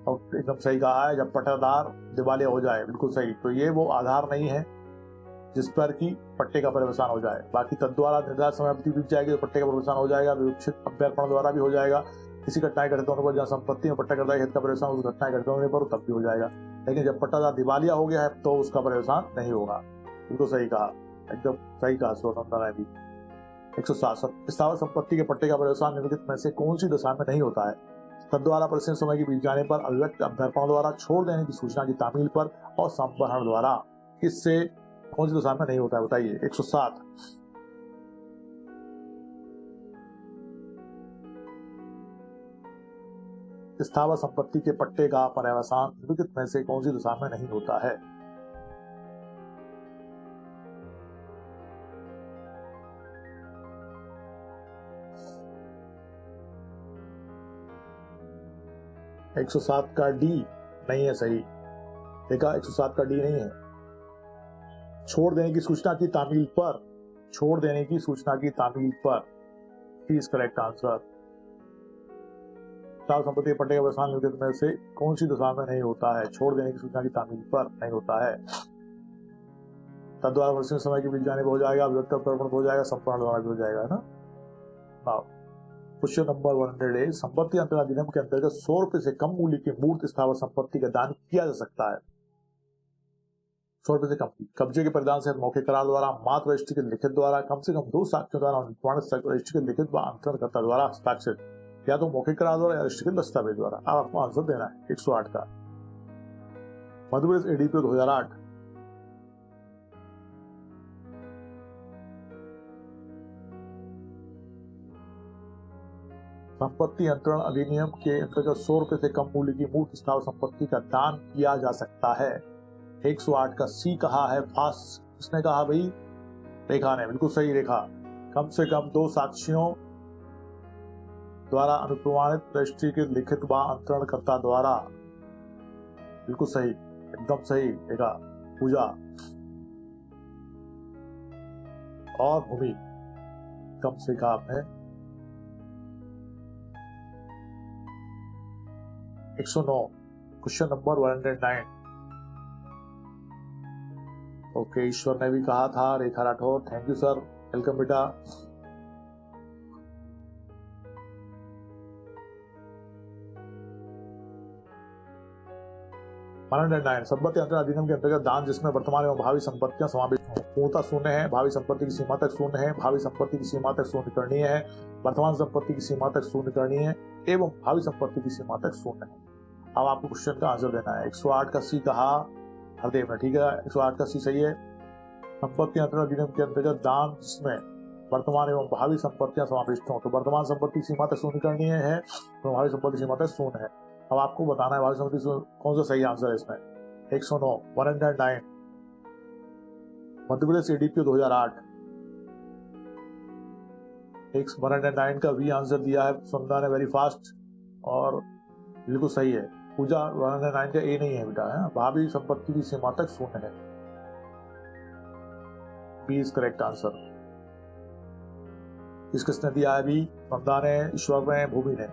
और एकदम सही कहा है। जब पट्टादार दिवालिया हो जाए, बिल्कुल सही। तो ये वो आधार नहीं है जिस पर कि पट्टे का पर्यवसान हो जाए। बाकी तद्वारा निर्धारित समाप्ति बीत जाएगी तो पट्टे का पर्यवसान हो जाएगा। विवक्षित अभ्यर्पण द्वारा भी हो जाएगा। किसी घटना घटित होने पर जहाँ संपत्ति में पट्टाकर्ता के हित का पर्यवसान उस घटना घटित होने पर तब भी हो जाएगा। लेकिन जब पट्टादार दिवालिया हो गया है तो उसका पर्यवसान नहीं होगा। बिल्कुल सही कहा, एकदम सही कहा सोनंदा ने भी। 107 स्थावर संपत्ति के पट्टे का पर्यवसान निम्नलिखित में से कौन सी दशा में नहीं होता है? तद्वारा परिसीमित समय के बीत जाने पर, अभिव्यक्त अभ्यर्पण द्वारा, छोड़ देने की सूचना की तामील पर, और संपहरण द्वारा। किससे कौन सी दशा में नहीं होता है बताइए। 107 स्थावर संपत्ति के पट्टे का पर्यवसान निम्नलिखित में से कौन सी दशा में नहीं होता है? एक 107 का डी नहीं है सही। देखा, 107 का डी नहीं है। छोड़ देने की सूचना की तामील पर, छोड़ देने की सूचना की तामील पर इज करेक्ट आंसर। स्थावर संपत्ति के पट्टे का पर्यवसान निम्नलिखित में से कौन सी दशा में नहीं होता है? छोड़ देने की सूचना की तामील पर नहीं होता है। तद्वारा परिसीमित समय के बीच जाने पर हो जाएगा, अभिव्यक्त अभ्यर्पण हो जाएगा, संपहरण द्वारा भी हो जाएगा, है ना। क्वेश्चन नंबर 108 संपत्ति अंतरण अधिनियम के अंतर्गत 100 रुपए से कम मूल्य की मूर्त स्थावर संपत्ति का दान किया जा सकता है। 100 रुपए से कम की कब्जे के परिधान से मौखिक करार द्वारा, मात्र रजिस्ट्री के लिखित द्वारा, कम से कम 2 साक्ष्यों द्वारा, रजिस्ट्री के लिखित व अंतरणकर्ता द्वारा हस्ताक्षरित, या तो मौखिक करार द्वारा या रजिस्ट्री के दस्तावेज द्वारा। अब आपको आंसर देना है। 108 का मध्य प्रदेश एडीपी 2008। संपत्ति अंतरण अधिनियम के अंतर्गत 100 रुपए से कम मूल्य की मूर्त स्थावर संपत्ति का दान किया जा सकता है। 108 का सी कहा है फास्ट। किसने कहा भाई? रेखा ने। बिल्कुल सही रेखा। कम से कम 2 साक्ष्यों द्वारा अनुप्रमाणित, रजिस्ट्री के लिखित व अंतरणकर्ता द्वारा। बिल्कुल सही, एकदम सही रेखा। पूजा और भूमि कम से कहा आपने। 109 क्वेश्चन नंबर 109। ओके, ईश्वर ने भी कहा था। Rekha Rathore, thank you sir, welcome बेटा। संपत्ति अंतरण अधिनियम के अंतर्गत दान जिसमें वर्तमान एवं भावी संपत्तियां समाविष्ट हों। पूर्णता शून्य है, भावी संपत्ति की सीमा तक शून्य है, भावी संपत्ति की सीमा तक शून्य करनीय है, वर्तमान संपत्ति की सीमा तक शून्य करनीय है, एवं भावी संपत्ति की सीमा तक शून्य है। अब आपको क्वेश्चन का आंसर देना है। 108 का सी कहा हरदेव ने, ठीक है। 108 का सी सही है। संपत्ति अंतरण अधिनियम के अंतर्गत दान जिसमें वर्तमान एवं भावी संपत्तियां समाविष्ट हों, तो वर्तमान संपत्ति सीमा तक शून्य करनीय है, तो भावी संपत्ति सीमा तक शून्य है। अब आपको बताना है भावी संपत्ति कौन सा सही आंसर है इसमें। 109 109 मध्य प्रदेश एडीपी 2008 109 का भी आंसर दिया है सुनंदा ने, वेरी फास्ट और बिल्कुल सही है। पूजा 109 का ए नहीं है बेटा, है भावी संपत्ति की सीमा तक शून्य है, बी इज करेक्ट आंसर। किसने दिया है बी? सुनंदा ने, ईश्वर ने, भूमि ने।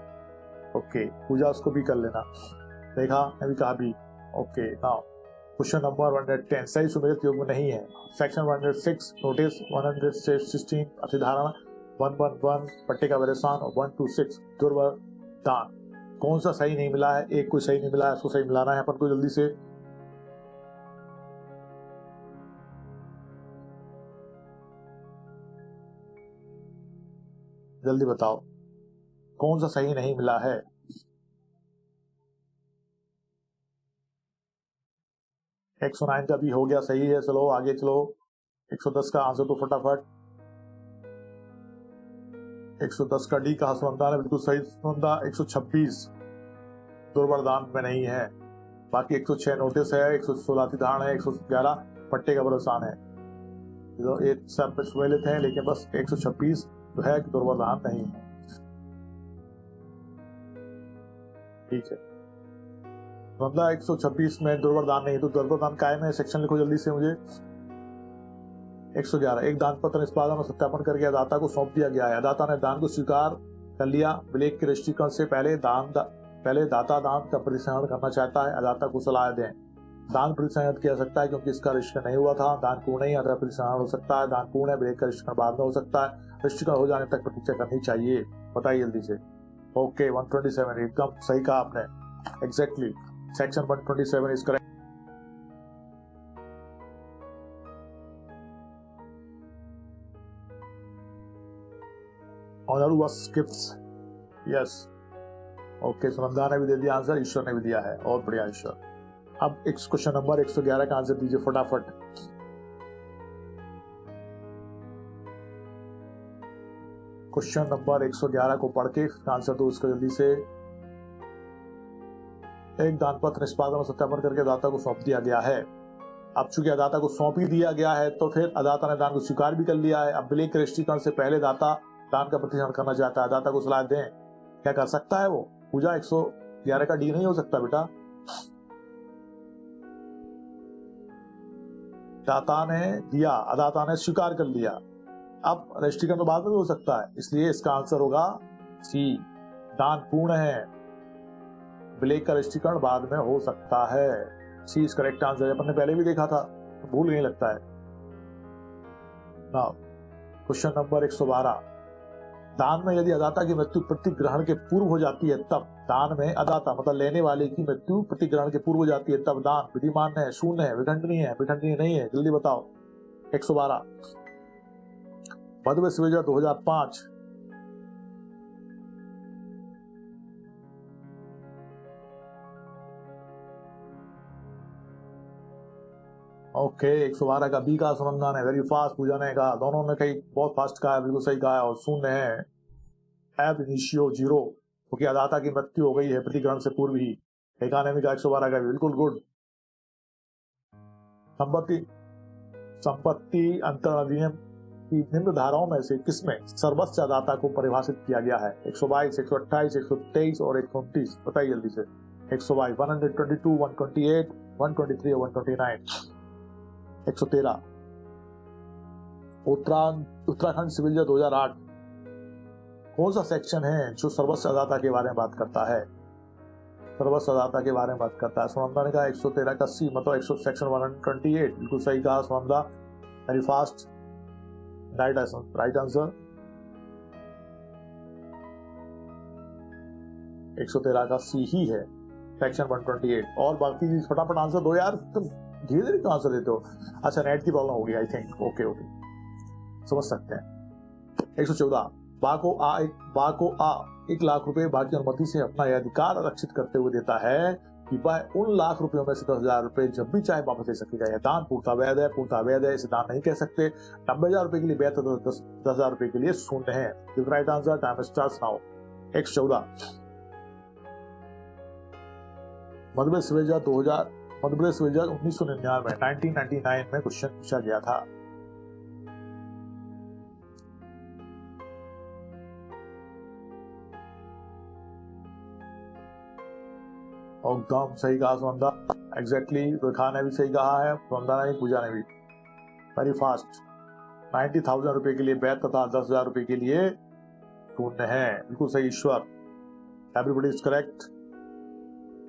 ओके, पूजा उसको भी कर लेना, देखा मैं भी कहा भी। ओके, नाउ क्वेश्चन नंबर 110 सही सुमेलित योग में नहीं है। सेक्शन 106 नोटिस, 116 अतिधारण, 111 पट्टे का व्यवसान और 126 दुर्वरदान। कौन सा सही नहीं मिला है? एक कोई सही नहीं मिला है, इसको सही मिलाना है अपन को जल्दी से। जल्दी बताओ कौन सा सही नहीं मिला है। एक 109 का भी हो गया, सही है। चलो आगे चलो, 110 का आंसर तो फटाफट। 110 का डी कहा सुनंदा ने, बिल्कुल सही सुनंदा। 126 दुर्वरदान में नहीं है। बाकी 106 नोटिस है, 116 अतिधारण है, 111 पट्टे का व्यवसान है। ये सब सुमेलित है, लेकिन बस 126 जो है दुर्वरदान नहीं है। ठीक है, सुनंदा 126 में दुर्वरदान नहीं, तो दुर्वरदान कायम है। सेक्शन लिखो जल्दी से मुझे। 111 एक दान पत्र निष्पादन और सत्यापन करके अदाता को सौंप दिया गया है। अदाता ने दान को स्वीकार कर लिया। विलेख के दृष्टिकोण से पहले दाता दान का प्रतिसंहरण करना चाहता है। अदाता को सलाह दें। दान प्रतिसंहरण किया सकता है क्योंकि इसका रजिस्ट्रेशन नहीं हुआ था। दान पूर्ण नहीं, अतः प्रतिसंहरण हो सकता है। दान पूर्ण है, विलेख का रजिस्ट्रेशन बाद में हो सकता है। रजिस्ट्रेशन हो जाने तक प्रतीक्षा करनी चाहिए। बताइए जल्दी से। ओके, 127 एकदम सही कहा आपने, exactly. Section 127 is correct. Honour was gifts, yes. Okay, Sunanda ने भी दे दिया आंसर, ईश्वर ने भी दिया है, और बढ़िया ईश्वर। अब क्वेश्चन नंबर 111 का आंसर दीजिए फटाफट। क्वेश्चन नंबर 111 को पढ़ के आंसर दो उसका जल्दी से। एक दान पत्र निष्पादन और सत्यापन करके अदाता को सौंप दिया गया है। अब चूंकि अदाता को सौंप ही दिया गया है, तो फिर अदाता ने दान को स्वीकार भी कर लिया है। अब विलेख के दृष्टिकोण से पहले दाता दान का प्रतिसंहरण करना चाहता है। अदाता को सलाह दें, क्या कर सकता है वो? पूजा 111 का डी नहीं हो सकता बेटा। दाता ने दिया, अदाता ने स्वीकार कर लिया। अब रजिस्ट्रेशन तो बाद में भी हो सकता है, इसलिए इसका आंसर होगा सी, दान पूर्ण है, विलेख का रजिस्ट्रेशन बाद में हो सकता है। सी इज करेक्ट आंसर है, अपन ने पहले भी देखा था, भूल नहीं लगता है। नाउ क्वेश्चन नंबर 112, दान में यदि अदाता की मृत्यु प्रतिग्रहण के पूर्व हो जाती है तब। दान में अदाता मतलब लेने वाले की मृत्यु प्रतिग्रहण के पूर्व हो जाती है तब दान विधिमान है, शून्य है, विखंडनीय है, विखंडनीय नहीं है? जल्दी बताओ। 112 मध्य विश्वविद्यालय 2005। ओके, 112 का बी का सुनंदा ने, वेरी फास्ट। पूजा ने कहा, दोनों ने कही बहुत फास्ट कहा है, बिल्कुल सही कहा है। और शून्य है, एब इनिशियो 0, क्योंकि अदाता की मृत्यु हो गई है प्रतिग्रहण से पूर्व ही। रेखा ने भी कहा 112 का, बिल्कुल गुड। संपत्ति अंतर अधिनियम की निम्न धाराओं में से किसमें सर्वस्व अदाता को परिभाषित किया गया है? 122, 128, 123 और 129। बताइए जल्दी से। 122, 122, 128, 123 और 129। 113 उत्तराखंड सिविल जज 2008 कौन सा सेक्शन है जो सर्वस्व अदाता के बारे में बात करता है? सर्वस्व अदाता के बारे में बात करता है। सुनंदा ने कहा 113 का सी, मतलब सेक्शन 128। बिल्कुल सही कहा Sunanda, very fast, right answer. 113 का सी ही है सेक्शन 128। और बाकी फटाफट आंसर दो यार, तुम धीरे धीरे क्यों आंसर देते हो? अच्छा, नेट की प्रॉब्लम होगी आई थिंक। ओके, समझ सकते हैं। 114 बा को आ 1 लाख रुपए बा की अनुमति से अपना यह अधिकार आरक्षित करते हुए देता है कि वह उन लाख रुपयों में से 10,000 रुपए जब भी चाहे वापस ले सकेगा। यह दान पूर्णतः वैध है, इसे दान नहीं कह सकते। 90,000 रुपए के लिए वैध, 10,000 रुपए के लिए शून्य है। Right answer, time starts now. 114 Madhya Pradesh विभाग 1999 में क्वेश्चन पूछा गया था। एकदम सही कहा सुनंदा, एग्जैक्टली। रेखा ने भी सही कहा है, सुनंदा ने भी, पूजा ने भी। Very fast. 90,000 रुपए के लिए वैध तथा 10,000 रुपए के लिए शून्य है, बिल्कुल सही ईश्वर। Everybody is correct.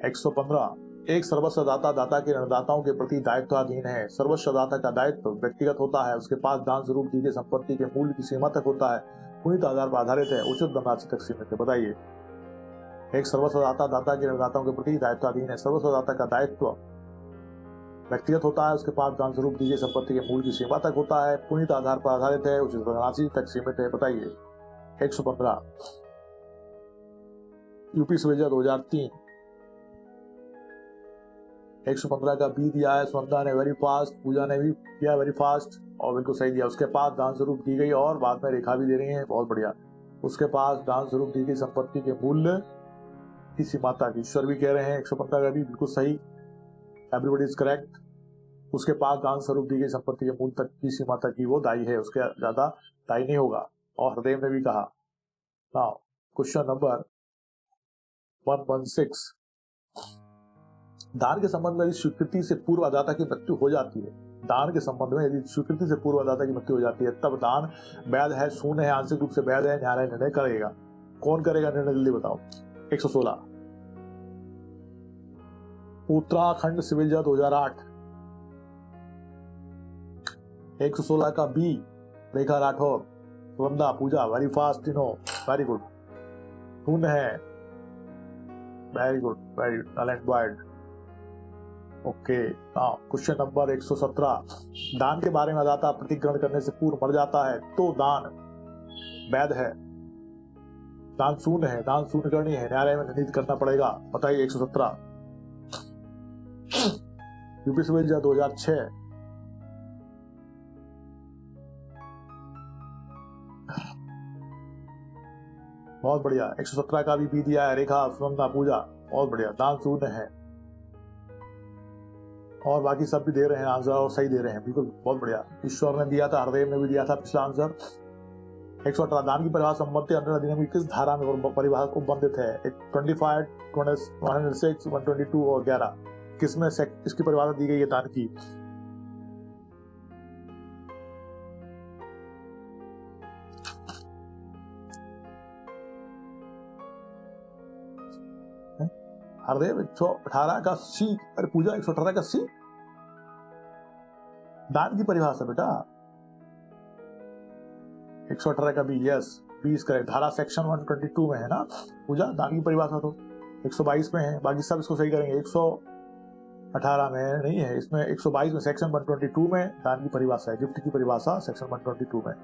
115, एक सर्वस्व दाता दाता के ऋणदाताओं के प्रति दायित्वाधीन है। सर्वस्व दाता का दायित्व व्यक्तिगत होता है, उसके पास दान स्वरूप दी गई संपत्ति के मूल्य की सीमा तक होता है, पुनीत आधार पर आधारित है, उचित धनराशि तक सीमित है। बताइए। एक सर्वस्व दाता दाता के ऋणदाताओं के प्रति दायित्वाधीन है। सर्वस्व दाता का दायित्व व्यक्तिगत होता है, उसके पास दान स्वरूप दी गई संपत्ति के मूल्य की सीमा तक होता है, पुनीत आधार पर आधारित है, उचित धनराशि तक सीमित है। बताइए। 115, यूपी सवेजा 2003। 115 का बी दिया है सुनंदा ने, वेरी फास्ट। पूजा ने भी किया वेरी फास्ट और बिल्कुल सही दिया। उसके पास दान स्वरूप दी गई और बाद में रेखा भी दे रही है, बहुत बढ़िया। उसके पास दान स्वरूप दी गई संपत्ति के मूल्य की सीमा तक, ईश्वर भी कह रहे हैं। 115 का भी बिल्कुल सही, एवरीबॉडी इज करेक्ट। उसके पास दान स्वरूप दी गई संपत्ति के मूल्य तक की सीमा तक ही वो दायी है, उसके ज्यादा दायी नहीं होगा। और हृदय ने भी कहा। नाउ क्वेश्चन नंबर 116, दान के संबंध में यदि स्वीकृति से पूर्व अदाता की मृत्यु हो जाती है, दान के संबंध में यदि स्वीकृति से पूर्व अदाता की मृत्यु हो जाती है, तब दान वैध है, शून्य है, आंशिक रूप से वैध है, न्यायालय निर्णय करेगा। कौन करेगा निर्णय, जल्दी बताओ। 116, उत्तराखंड सिविल जज 2008। 116 का बी, रेखा राठौर, सुनंदा, पूजा, वेरी फास्ट, तीनों वेरी गुड। शून्य है, very good, very talent wide. Okay. Now question number 117, दान के बारे में अदाता प्रतिग्रहण करने से पूर्व मर जाता है तो दान वैध है, दान शून्य है, दान शून्य करनी है, न्यायालय में निर्णित करना पड़ेगा। बताइए। 117, यूपी सिविल जज 2006। बहुत बढ़िया। 117 का भी बी दिया है, रेखा, सुनंदा, पूजा, बहुत बढ़िया। दान शून्य है और बाकी सब भी दे रहे हैं आंसर और सही दे रहे हैं, बिल्कुल बहुत बढ़िया। ईश्वर ने दिया था, हृदय ने भी दिया था पिछला आंसर। 118, दान की परिभाषा संबंधी अन्य अधिनियम की किस धारा में परिभाषा उपबंधित है? 25, 106, 122 और 11, किसमें इसकी परिभाषा दी गई है दान की? हृदय 118 का सी, अरे पूजा 118 का सी, दान की परिभाषा बेटा। 118 का B, yes, B is correct. धारा सेक्शन 122 में है ना पूजा, दान की परिभाषा तो 122 में है, बाकी सब इसको सही करेंगे। 118 में नहीं है, इसमें 122 में, सेक्शन 122 में दान की परिभाषा है, गिफ्ट की परिभाषा सेक्शन 122 में।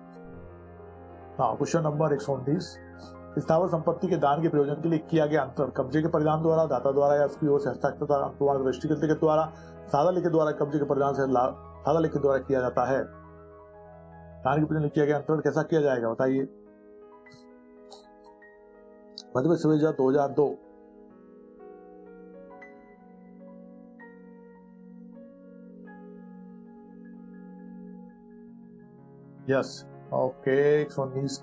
हाँ, क्वेश्चन नंबर 119, स्थावर संपत्ति के दान के प्रयोजन के लिए किया गया अंतर कब्जे के परिणाम द्वारा, दाता द्वारा या उसकी ओर से हस्ताक्षर प्रमाण दृष्टिगत के द्वारा, सादा लिखित द्वारा, कब्जे के परिणाम से सादा लिखित द्वारा किया जाता है। दान के प्रयोजन किया गया अंतर कैसा किया जाएगा, बताइए। मध्य प्रदेश सिविल जज 2002। Yes, okay. 119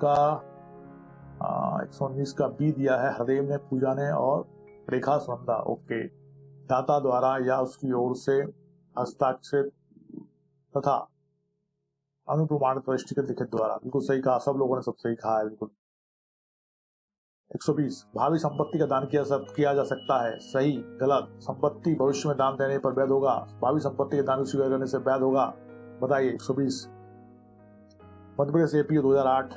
का बी दिया है हृदय ने, पूजा ने और रेखा, सुनंदा। ओके। दाता द्वारा या उसकी ओर से हस्ताक्षरित तथा अनुप्रमाणित दृष्टिगत लिखित द्वारा, बिल्कुल सही कहा, सब लोगों ने सब सही कहा है, बिल्कुल। 120, भावी संपत्ति का दान किया जा सकता है, सही गलत? संपत्ति भविष्य में दान देने पर वैध होगा, भावी संपत्ति के दान को स्वीकार करने से वैध होगा। बताइए। 120, मध्य प्रदेश एपी 2008।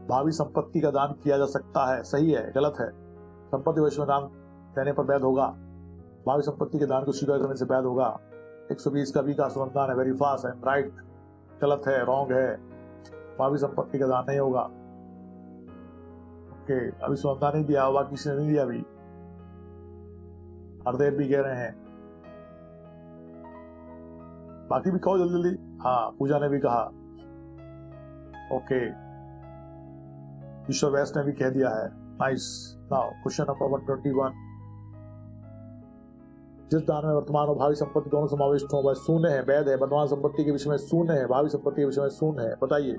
भावी संपत्ति का दान किया जा सकता है, सही है गलत है? संपत्ति भविष्य में दान देने पर वैध होगा, भावी संपत्ति के दान को स्वीकार करने से वैध होगा। 120 का भी का सुनंदा है, वेरी फास्ट एंड राइट। गलत है, रॉन्ग है, भावी संपत्ति का दान नहीं होगा। ओके, अभी सुनंदा नहीं दिया होगा, किसी ने नहीं दिया अभी, हरदेव भी कह रहे हैं, बाकी भी कहो जल्दी जल्दी। हाँ, पूजा ने भी कहा। ओके, ईश्वर वैस ने भी कह दिया है, नाइस। नाउ क्वेश्चन नंबर 121, जिस दान में वर्तमान और भावी संपत्ति दोनों समाविष्ट हो वह शून्य है, वैध है, वर्तमान संपत्ति के विषय में शून्य है, भावी संपत्ति के विषय में शून्य है। बताइए।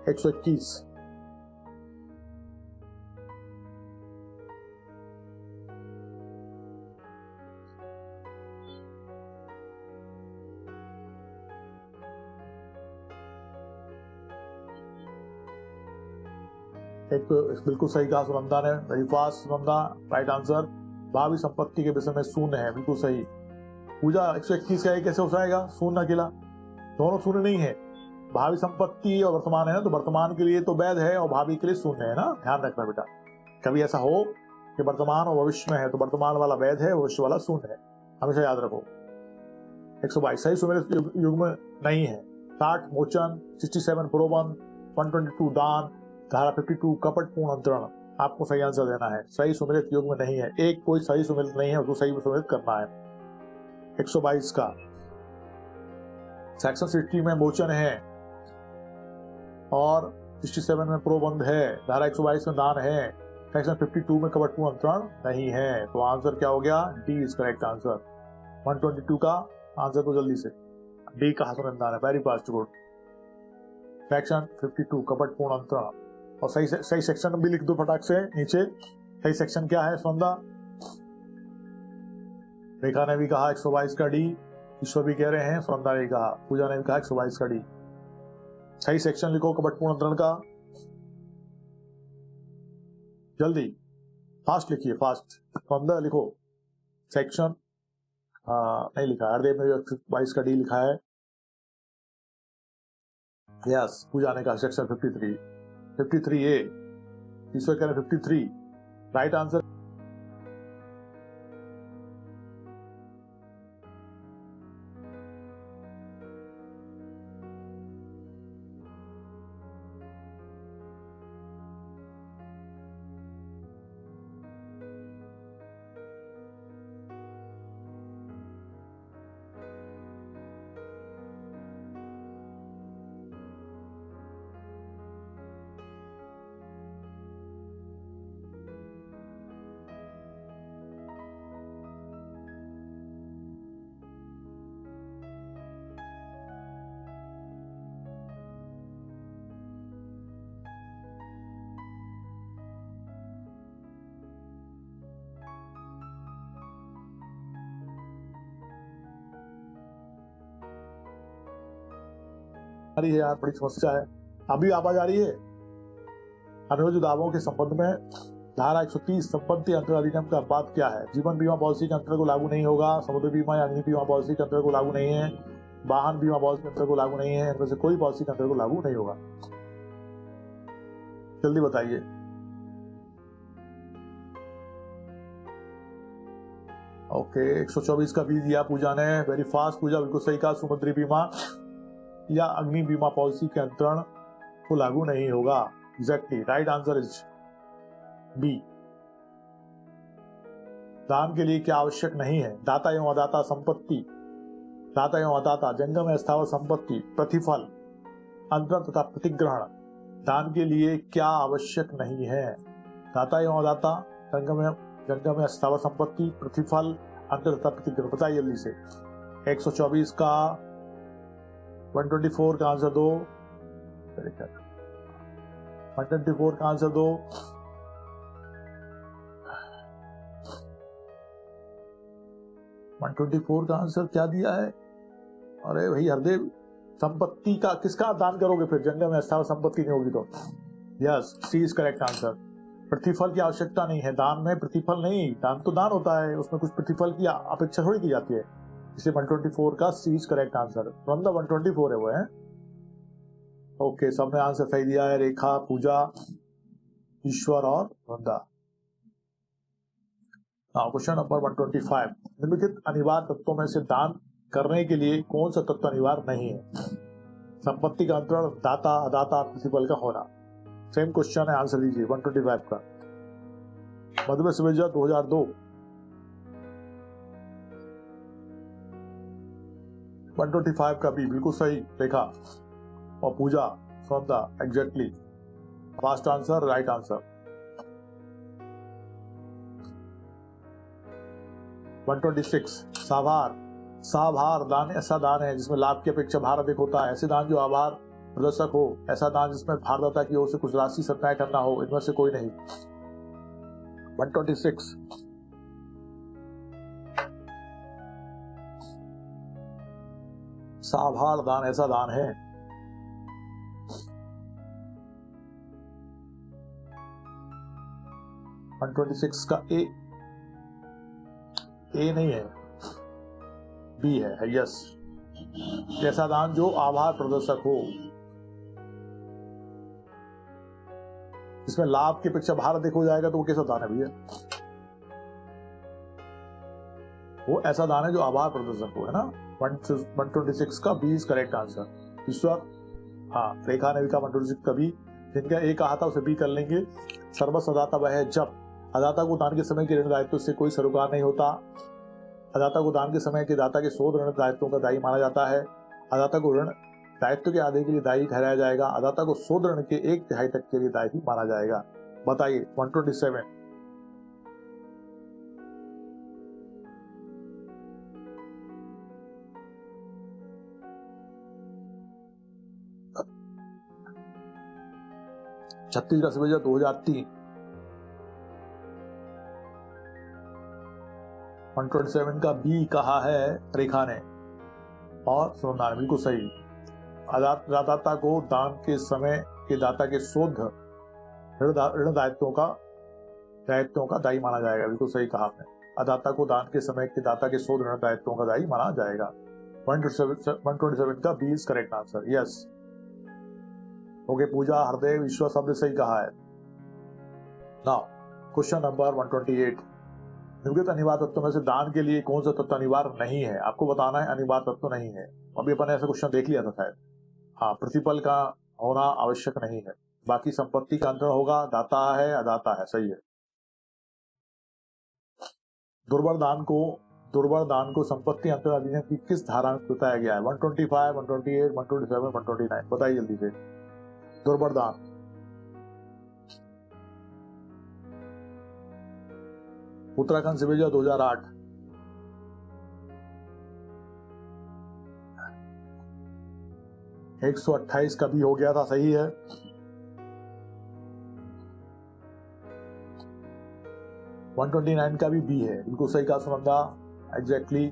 121, एक बिल्कुल सही कहा सुनंदा ने, very fast Sunanda, right answer. भावी संपत्ति के विषय में शून्य है, बिल्कुल सही। पूजा 121 का ये कैसे हो जाएगा, शून्य अकेला, दोनों शून्य नहीं है। भावी संपत्ति और वर्तमान है ना, तो वर्तमान के लिए तो वैध है और भावी के लिए शून्य है ना, ध्यान रखना बेटा। कभी ऐसा हो कि वर्तमान और भविष्य में है तो वर्तमान वाला वैध है, भविष्य वाला शून्य है, हमेशा याद रखो। 122 सही सुमेलित युग में नहीं है। 60 मोचन, 67 प्रोबन, 122 दान, धारा 52 कपटपूर्ण अंतरण, आपको सही आंसर देना है। सही सुमेलित युग में नहीं है, एक कोई सही सुमेलित नहीं है, उसको सही सुमेलित करना है। 122 का सेक्शन 60 में मोचन है और 67 में प्रोबंध है, धारा 122 में दान है, सेक्शन 52 में कपटपूर्ण अंतरण नहीं है, तो आंसर क्या हो गया, डी इज करेक्ट आंसर। 122 का आंसर तो जल्दी से डी कहा सुनंदा ने, वेरी फास्ट, गुड। सेक्शन 52 कपटपूर्ण अंतरण, और सही सेक्शन भी लिख दो फटाक से नीचे। सही सेक्शन क्या है सुनंदा? रेखा ने भी कहा 122 का डी, ईश्वर भी कह रहे हैं, सुनंदा ने कहा, पूजा ने भी कहा 122 का डी। सही सेक्शन लिखो कपटपूर्ण अंतरण का, जल्दी फास्ट लिखिए, फास्ट। सुनंदा लिखो सेक्शन, नहीं लिखा, हरदेव ने 122 का डी लिखा है। यस, पूजा ने कहा सेक्शन 53A, ईश्वर कह रहे 53, राइट आंसर। अरे यार बड़ी समस्या है, अभी आवाज आ रही है। अनुरोध दावों के संबंध में धारा 130 संपत्ति अंतर अधिनियम का बात क्या है? जीवन बीमा पॉलिसी के अंतर को लागू नहीं होगा, समुद्र बीमा या अग्नि बीमा पॉलिसी के अंतर को लागू नहीं है, वाहन बीमा पॉलिसी के अंतर को लागू नहीं है, इनमें से कोई पॉलिसी के अंतर को लागू नहीं होगा। जल्दी बताइए। ओके, 124 का बी दिया पूजा ने, वेरी फास्ट पूजा, बिल्कुल सही कहा। समुद्री बीमा या अग्नि बीमा पॉलिसी के अंतरण को लागू नहीं होगा, exactly, right answer is B. दान के लिए क्या आवश्यक नहीं है? दाता एवं अदाता संपत्ति, दाता एवं अदाता, जंगम में स्थावर संपत्ति, प्रतिफल, अंतरण तथा प्रतिग्रहण। दान के लिए क्या आवश्यक नहीं है? दाता एवं अदाता, जंगम में स्थावर संपत्ति, प्रतिफल, अंतरण तथा प्रतिग्रहण। बताइए जल्दी से। 124 का 124 का आंसर दो, 124 का आंसर दो। का आंसर क्या दिया है? अरे भाई हरदेव, संपत्ति का किसका दान करोगे फिर? जंगल में स्थावर संपत्ति नहीं होगी तो। Yes, C is correct answer. प्रतिफल की आवश्यकता नहीं है दान में, प्रतिफल नहीं, दान तो दान होता है, उसमें कुछ प्रतिफल की अपेक्षा थोड़ी की जाती है, इसलिए 124 का C is correct answer. From the 124 है वो है। ओके, सबने आंसर सही दिया है, रेखा, पूजा, ईश्वर और वृंदा। क्वेश्चन नंबर 125, निम्नलिखित अनिवार्य तत्वों में से दान करने के लिए कौन सा तत्व अनिवार्य नहीं है? संपत्ति का अंतरण, दाता अदाता, प्रतिफल का होना। सेम क्वेश्चन है, आंसर दीजिए 125 का। मधुमेह सुवेजा 2002। 125 का भी बिल्कुल सही, रेखा और पूजा, सौदा, exactly, fast answer, right answer. 126, साभार। साभार दान ऐसा दान है जिसमें लाभ की अपेक्षा भार अधिक होता है। ऐसे दान जो आभार प्रदर्शक हो, ऐसा दान जिसमें भारदाता की ओर से कुछ राशि सत्याय करना हो, इनमें से कोई नहीं। 126, साभार दान ऐसा दान है। 126 का ए नहीं है, बी है। यस, ऐसा दान जो आभार प्रदर्शक हो, इसमें लाभ की अपेक्षा भार अधिक हो जाएगा तो वो कैसा दान है भैया? वो ऐसा दान है जो आभार प्रदर्शक हो, है ना। 126 का बी इज करेक्ट आंसर। ईश्वर, हाँ, रेखा ने भी कहा 126 का बी, जिनका ए कहा था उसे बी कर लेंगे। सर्वस्व अदाता वह है जब अदाता को दान के समय के ऋण दायित्व से कोई सरोकार नहीं होता। अदाता को दान के समय के दाता के 100 ऋण दायित्वों का दायी माना जाता है। अदाता को ऋण दायित्व के आधे के लिए दायी ठहराया जाएगा। अदाता को 100 ऋण के 1/3 तक के लिए दायी माना जाएगा। बताइए 127। छत्तीसगढ़ सवेजा 2003। 127 का बी कहा है रेखा ने और सुनना बिल्कुल सही। अदाता को दान के समय के दाता के 100 ऋण दायित्वों का दायी माना जाएगा। बिल्कुल सही कहा आपने। अदाता को दान के समय के दाता के 100 ऋण दायित्वों का दायी माना जाएगा। 127 का B is correct answer. Yes, okay. Pooja, Hardev, ईश्वर शब्द सही कहा है। Now question number 128। निम्नलिखित अनिवार्य तत्वों में से दान के लिए कौन सा तत्व अनिवार्य नहीं है? आपको बताना है अनिवार्य तत्व नहीं है। अभी अपन ने ऐसा क्वेश्चन देख लिया था शायद। हाँ, प्रतिफल का होना आवश्यक नहीं है। बाकी संपत्ति का अंतरण होगा, दाता है अदाता है, सही है। दुर्बल दान को संपत्ति अंतरण अधिनियम की किस धारा में बताया गया है? 125, 128, 127, 129। बताइए जल्दी से। दुर्बल दान, उत्तराखंड सिविल 2008। एक 128 का भी हो गया था, सही है। वन 129 का भी बी है, बिल्कुल सही कहा सुनंदा, एग्जैक्टली।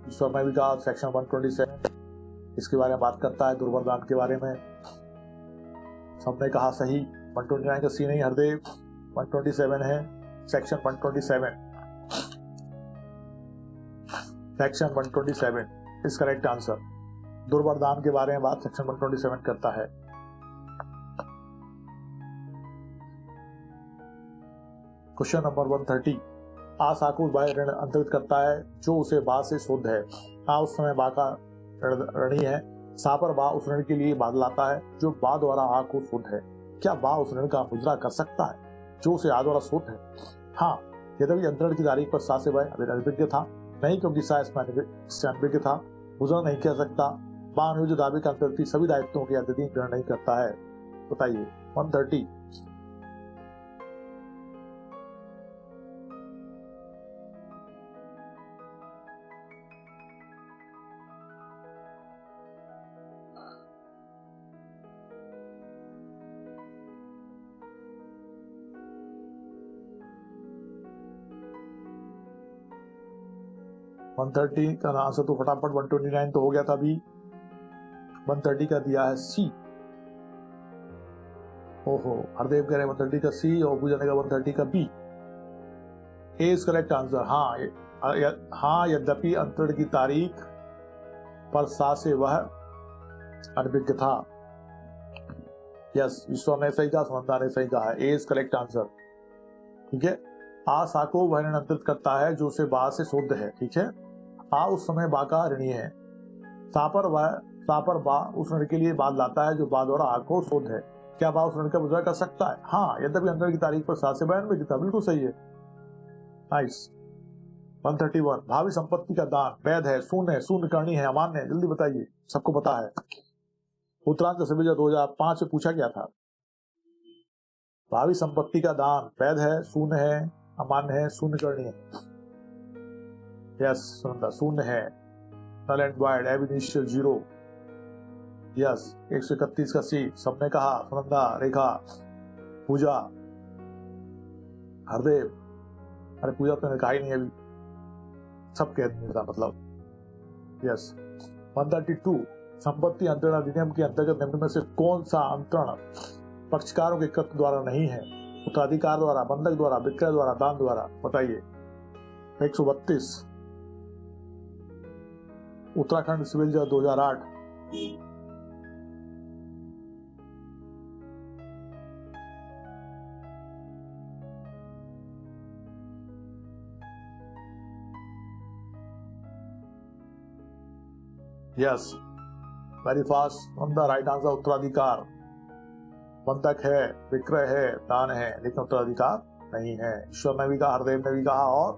ईश्वर ने भी कहा सेक्शन 127 इसके बारे में बात करता है, दुर्बल दान के बारे में। सबने कहा सही। 129 का सी नहीं हरदेव, 127 है section 127। Section 127 is correct answer. दुर्बल दान के बारे में बात सेक्शन 127 करता है। Question number 130। आ साकुर बाय ऋण अंतरित करता है जो उसे बा से शुद्ध है। आ उस समय बा का ऋणी है। सा पर बा उस ऋण के लिए बाद लाता है जो बा द्वारा आ को शुद्ध है। क्या बा उस ऋण का मुजरा कर सकता है जो उसे आ द्वारा शुद्ध है? हाँ, यद्यपि अंतरण की तारीख पर सा से बाय अभिज्ञ था नहीं, क्योंकि सा इसमें अभिज्ञ था, मुजरा नहीं कर सकता। बा अनुयोज्य दावे का अंतर्गत सभी दायित्वों के अत्यधिक ग्रहण नहीं करता है। बताइए 130। वन 130 का आंसर तो फटाफट 129 तो हो गया था अभी। 130 का दिया है सी। ओहो, हरदेव कह रहे हैं 130 का सी और पूजा ने कहा 130 का B. A is correct answer. हाँ, यद्यपि अंतरण की तारीख पर सा से वह अनभिज्ञ था। यस, ईश्वर ने सही कहा, सुनंदा ने सही कहा है। ए इज करेक्ट आंसर। ठीक है। आ सा को वह ऋण अंतरित करता है जो उसे बा से शुद्ध है। ठीक है। आ उस समय बा का ऋणी है। सा पर बा उस ऋण के लिए बाद लाता है जो बा द्वारा आ को शुद्ध है। क्या बा उस ऋण का मुजरा कर सकता है? हाँ, यद्यपि अंतरण की तारीख पर सा से बयान में था। बिल्कुल सही है। नाइस। 131। भावी संपत्ति का दान वैध है, शून्य करनी है, अमान्य है? जल्दी बताइए, सबको पता है। उत्तरांचल सिविल 2005 में पूछा गया था। भावी संपत्ति का दान वैध है, शून्य है, अमान्य है, शून्य करनी है? यस सुनंदा, शून्य है। नल एंड वाइड, एब इनिशियल 0। यस। 131 का सी सबने कहा, सुनंदा, रेखा, पूजा, हरदेव। अरे पूजा तो कहा ही नहीं अभी, सब कह दिए था मतलब। यस। 132। संपत्ति अंतरण अधिनियम के अंतर्गत निम्न में से कौन सा अंतरण पक्षकारों के कृत्य द्वारा नहीं है? उत्तराधिकार द्वारा, बंधक द्वारा, विक्रय द्वारा, दान द्वारा, बताइए। 132 उत्तराखंड सिविल जज 2008। Yes, very fast on the right answer, उत्तराधिकार। बंधक है, विक्रय है, दान है, लेकिन उत्तराधिकार नहीं है। ईश्वर ने भी कहा, हरदेव ने भी कहा और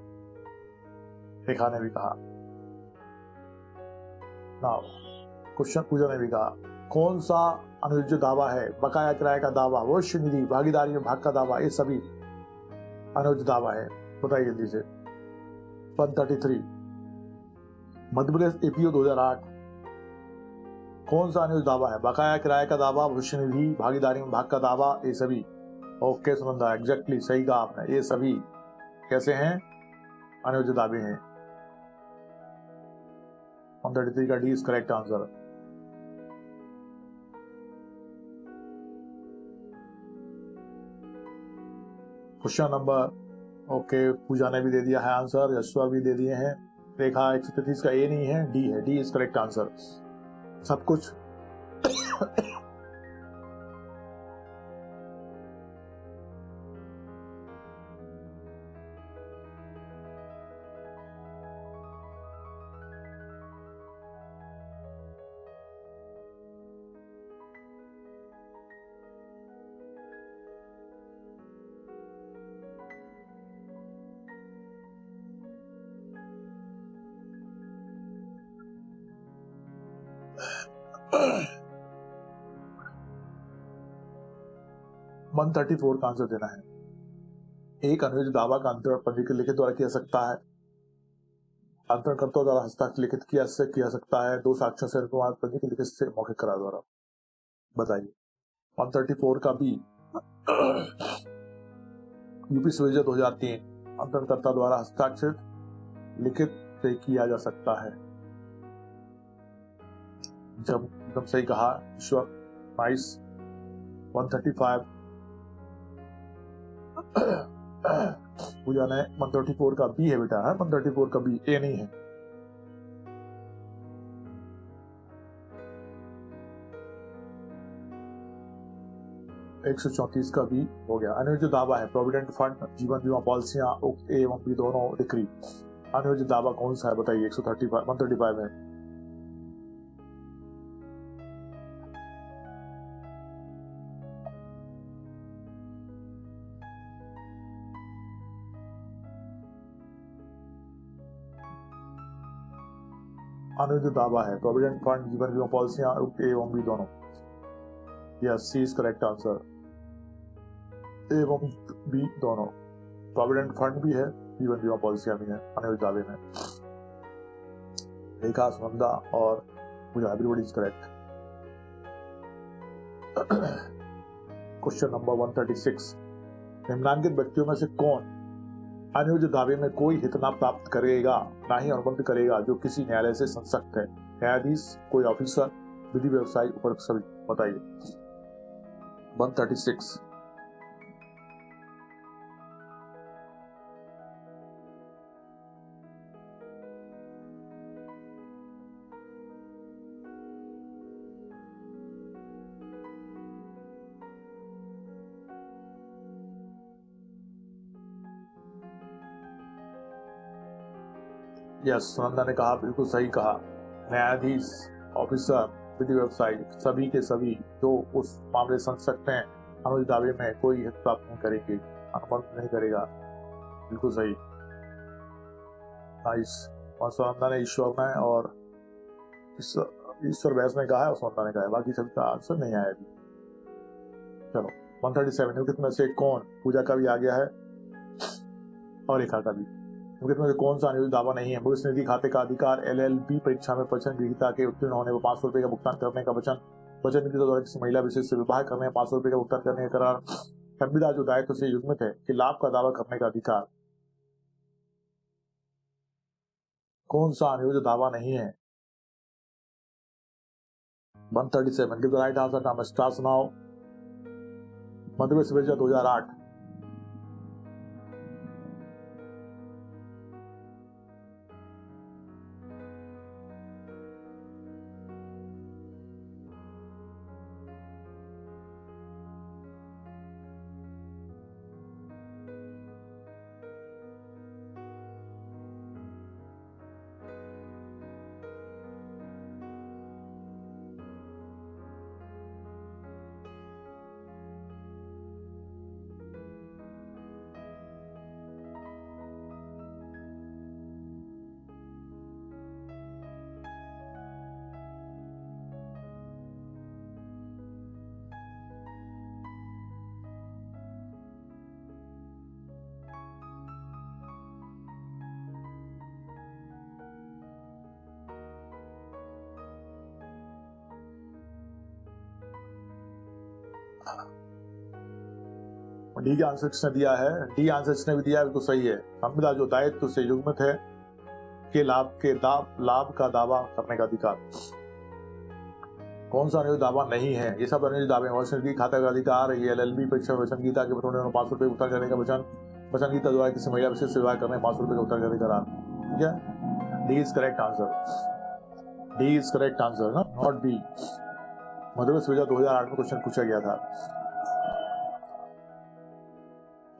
रेखा ने भी कहा। नाउ क्वेश्चन पूजा ने भी कहा, कौन सा अनुयोज्य दावा है? बकाया किराए का दावा, भविष्य निधि, भागीदारी में भाग का दावा, ये सभी अनुयोज्य दावा है। बताइए जल्दी से। 133 मध्य प्रदेश एपीओ 2008। कौन सा अनुयोज्य दावा है? बकाया किराए का दावा, भविष्य निधि, भागीदारी में भाग का दावा, ये सभी। ओके सुनंदा, एग्जैक्टली सही कहा आपने। ये सभी कैसे हैं? अनुयोज्य दावे हैं। 133 का D is correct answer. Question number, okay Pooja ने भी दे दिया है आंसर, यशवा भी दे दिए हैं। रेखा 133 का ए नहीं है, डी है। D is correct answer. सब कुछ वन 134 का आंसर देना है। एक अनुयोज्य दावा का अंतरण पंजीकृत लिखित द्वारा किया सकता है, अंतरणकर्ता द्वारा हस्ताक्षर लिखित किया सकता है, दो साक्ष्यों से पंजीकृत लिखित से मौखिक करार द्वारा। बताइए। 134 का बी यूपी सिविल जज 2003, अंतरणकर्ता द्वारा हस्ताक्षर लिखित से किया जा सकता है। जब एकदम सही कहा ईश्वर, नाइस। 135 पूजा ने 134 का बी है बेटा, है 134 का बी, ए नहीं है। एक 134 का बी हो गया। अनुयोज्य दावा है प्रोविडेंट फंड, जीवन बीमा पॉलिसियां, उक्त ए एवं बी दोनों डिक्री। अनुयोज्य दावा कौन सा है बताइए। 135 है। अनुयोज्य दावा है प्रोविडेंट फंड, जीवन बीमा पॉलिसियां, उक्त ए एवं बी दोनों। Yes, C is correct answer. A एवं बी दोनों, प्रोविडेंट फंड भी है, जीवन बीमा पॉलिसियां भी है अनुयोज्य दावे में। रेखा, सुनंदा और Pooja, everybody is correct. Question number 136, निम्नलिखित व्यक्तियों में से कौन अनुयोज्य दावे में कोई हित न प्राप्त करेगा, ना ही अनुबंध करेगा, जो किसी न्यायालय से संसक्त है? न्यायाधीश, कोई ऑफिसर, विधि व्यवसायी, उपरोक्त सभी। बताइए। 136 यस, सुनंदा ने कहा, बिल्कुल सही कहा। न्यायाधीश, ऑफिसर, विधि व्यवसायी, सभी के सभी जो उस मामले संसक्त हैं, अनुयोज्य दावे में कोई हित प्राप्त नहीं करेंगे, अनुबंध नहीं करेगा। बिल्कुल सही, नाइस। और सुनंदा ने, ईश्वर ने और ईश्वर व्यास ने कहा है और सुनंदा ने कहा है, बाकी सभी का आंसर नहीं आया अभी। चलो 137, निम्नलिखित में से कौन, पूजा का भी आ गया है और रेखा का भी, निम्नलिखित में से कौन सा अनुयोजित दावा नहीं है? भविष्य निधि खाते का अधिकार, LLB परीक्षा में प्रवचन गृहीता के उत्तीर्ण होने पर 500 रुपए का भुगतान करने का वचन, वचन निधि द्वारा किसी महिला विशेष से विवाह करने में 500 रुपए का भुगतान करने का करार, संविदा जो दायित्व से युग्मित है कि लाभ का दावा करने का अधिकार। कौन सा अनुयोजित दावा नहीं है? 137 गिव द राइट आंसर। नाम स्टार सुनाओ। मध्य प्रदेश 2008 डी का आंसर किसने दिया है? डी आंसर किसने भी दिया है, बिल्कुल सही है। संविदा जो दायित्व से युग्मित है के लाभ का दावा करने का अधिकार। कौन सा अनुचित दावा नहीं है? ये सब अनुचित दावे हैं। खाता का अधिकार, ये LLB परीक्षा वचन गीता के प्रकरण 500 रुपये उत्तर करने का वचन गीता द्वारा किसी महिला विशेष से विवाह करने 500 रुपये का उत्तर करने का। ठीक है, D is correct answer. D is correct answer ना, नॉट बी। मध्य प्रदेश 2008 में क्वेश्चन पूछा गया था।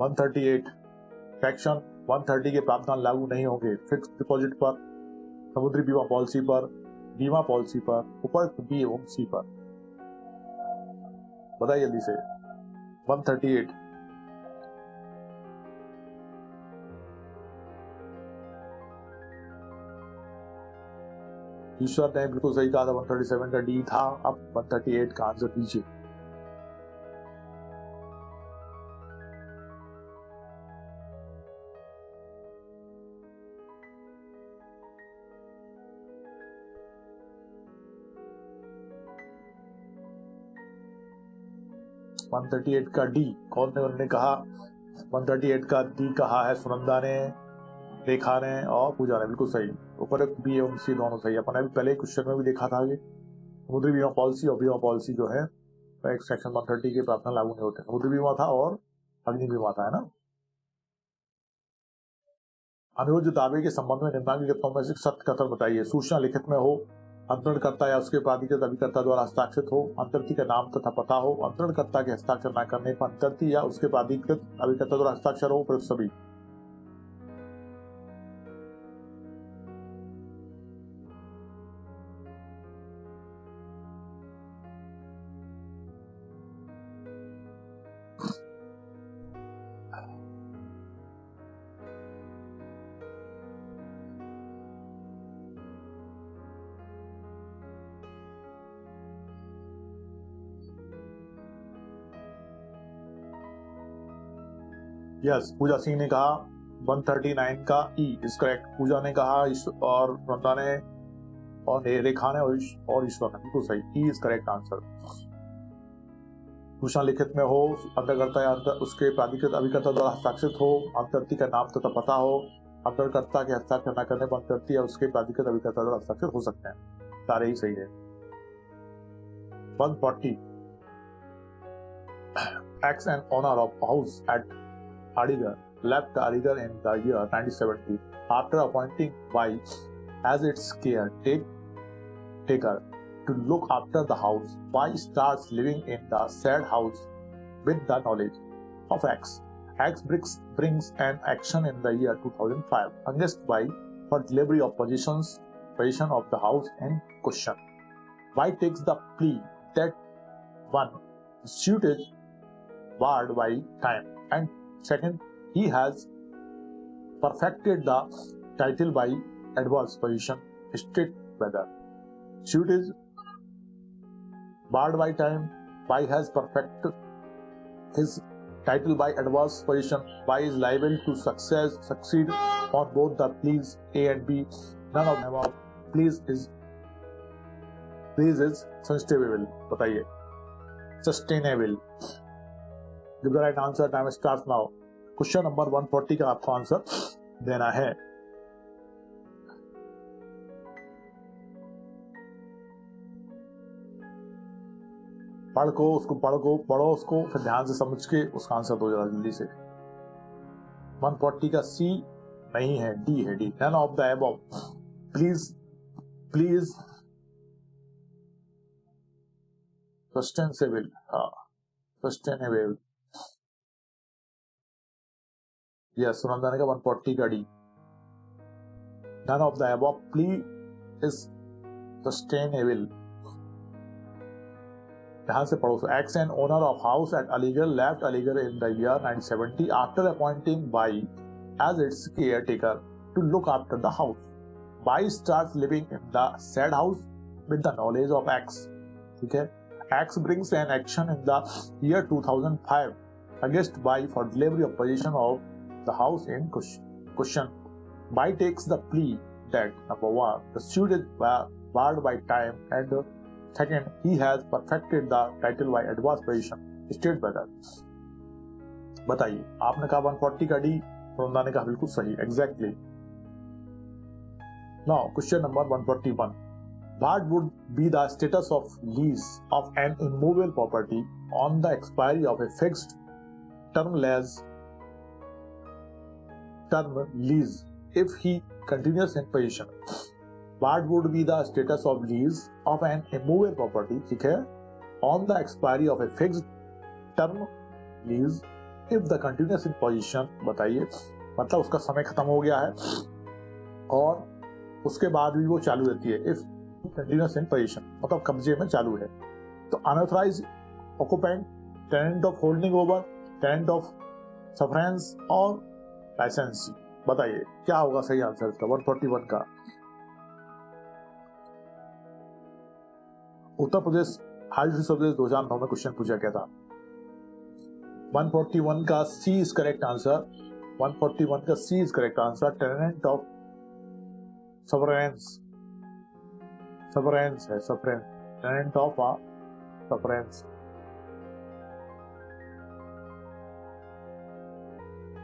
138 सेक्शन 130 के प्रावधान लागू नहीं होंगे फिक्स डिपॉजिट पर, समुद्री बीमा पॉलिसी पर, बीमा पॉलिसी पर, उपयुक्त बी एवं सी पर। बताइए जल्दी से। 138 ईश्वर ने बिल्कुल सही कहा था। 137 का डी था। अब 138 का आंसर दीजिए। । 138 का डी कौन ने कहा? 138 का डी कहा है सुनंदा ने, रेखा ने और पूजा ने। बिल्कुल सही। ऊपर बी एवं सी दोनों सही। अपन ने पहले क्वेश्चन में भी देखा था कि समुद्री बीमा पॉलिसी और बीमा पॉलिसी जो है एक सेक्शन 130 के प्रावधान लागू नहीं होते। समुद्री बीमा था और अग्नि बीमा था, है ना। अनुयोज्य दावे के संबंध में निम्नलिखित कथनों में से सत्य कथन बताइए। सूचना लिखित में हो, अंतरणकर्ता या उसके प्राधिकृत अभिकर्ता द्वारा हस्ताक्षरित हो, अंतर्ती का नाम तथा पता हो, अंतरणकर्ता के हस्ताक्षर न करने पर अंतर्ती या उसके प्राधिकृत अभिकर्ता द्वारा हस्ताक्षर हो, प्रयुक्त सभी। यस, पूजा सिंह ने कहा 139 का ई इज करेक्ट। पूजा ने कहा और वृंदा ने और रेखा ने और ईश्वर ने। बिल्कुल सही, ई इज करेक्ट आंसर। सूचना लिखित में हो, अंतरकर्ता या उसके प्राधिकृत अभिकर्ता द्वारा हस्ताक्षरित हो, अंतर्ती का नाम तथा पता हो, अंतरकर्ता के हस्ताक्षर न करने पर अंतर्ती या उसके प्राधिकृत अभिकर्ता द्वारा हस्ताक्षर हो सकते हैं। सारे ही सही है। 140 X and honour of house at Aligarh left Aligarh in the year 1970 after appointing Y as its caretaker to look after the house. Y starts living in the said house with the knowledge of X. X brings an action in the year 2005 against Y for delivery of possession of the house in question. Y takes the plea that 1. The suit is barred by time, and second, he has perfected the title by adverse position, state whether. Suit is barred by time. Y has perfected his title by adverse position. Y is liable to succeed on both the pleas A and B. None of the above pleas is sustainable. बताइए, sustainable. Give the right answer. Time starts now. Question number 140 का आपको आंसर देना है। पढ़ो उसको फिर ध्यान से समझ के उसका आंसर दो जरा जल्दी से। 140 का सी नहीं है, डी है। D none of the above. Please sustainable. Sustainable. Yes, Sunanda ने कहा 140 का D. None of the above plea is sustainable. ध्यान से पढ़ो। X, an owner of house at Aligarh, left Aligarh in the year 1970 after appointing Y as its caretaker to look after the house. Y starts living in the said house with the knowledge of X. ठीक है। X brings an action in the year 2005 against Y for delivery of possession of the house in question. Y takes the plea that number 1, the suit is barred by time, and second, he has perfected the title by adverse position, state by that. बताइए, आपने कहा 140 का डी, वृंदा ने कहा बिल्कुल सही, exactly. Now question number 141, what would be the status of lease of an immovable property on the expiry of a fixed term lease if he continues in position? What would be the status of lease of an immovable property, ठीक है, on the expiry of a fixed term lease if the continuous in position? बताइए, मतलब उसका समय खत्म हो गया है और उसके बाद भी वो चालू रहती है। इफ कंटिन्यूअस इन पोजीशन मतलब कब्जे में चालू है। तो unauthorise occupant, tenant of holding over, tenant of sufferance और लाइसेंसी। बताइए क्या होगा सही आंसर इसका 141 का? उत्तर प्रदेश हाई जस्टिस प्रदेश 2009 में क्वेश्चन पूछा गया था। 141 का सी इज करेक्ट आंसर। 141 का C is correct answer. Tenant of sufferance है, सफरेंस, टेनेंट ऑफ सफरेंस।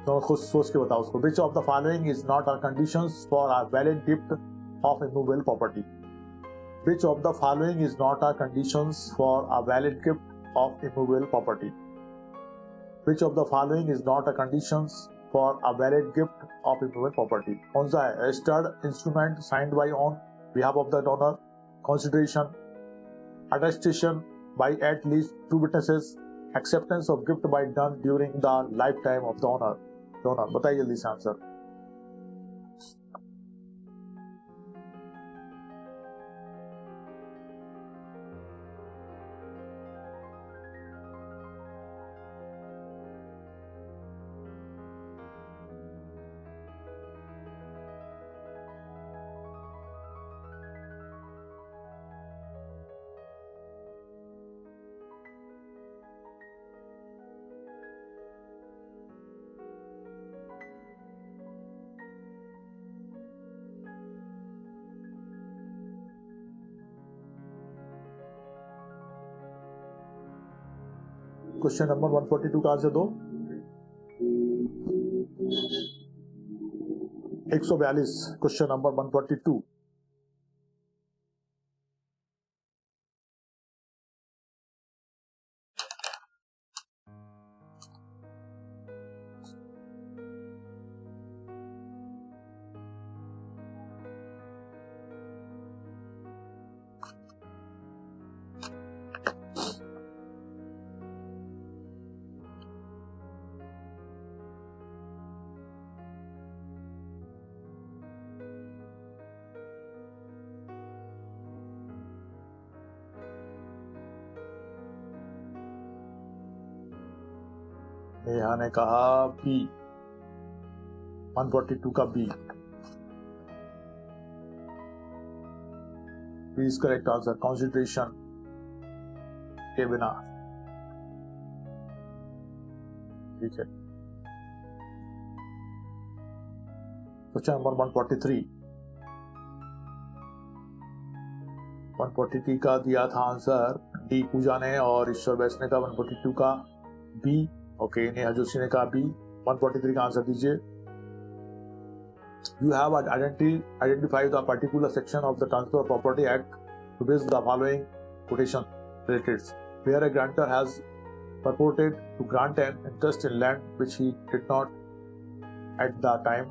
तो खुद सोच के बताओ उसको। Which of the following is not a conditions for a valid gift of immovable property? Which of the following is not a conditions for a valid gift of immovable property? Which of the following is not a conditions for a valid gift of immovable property? कौन सा है? Registered instrument signed by on behalf of the donor, consideration, attestation by at least 2 witnesses, acceptance of gift by done during the lifetime of the donor। बताइए जल्दी से आंसर। क्वेश्चन नंबर 142 का आंसर दो। 142 क्वेश्चन नंबर 142। नेहा ने कहा बी, 142 का B. B is correct answer. Concentration के बिना, ठीक है। Question number 143। 143 का दिया था आंसर डी पूजा ने और ईश्वर वैश्य ने कहा 142 का बी। ओके, नेहा जोशी ने कहा बी। 143 का आंसर दीजिए। You have identified the particular section of the Transfer of Property Act to which the following quotation relates, where a grantor has purported to grant an interest in land which he did not at the time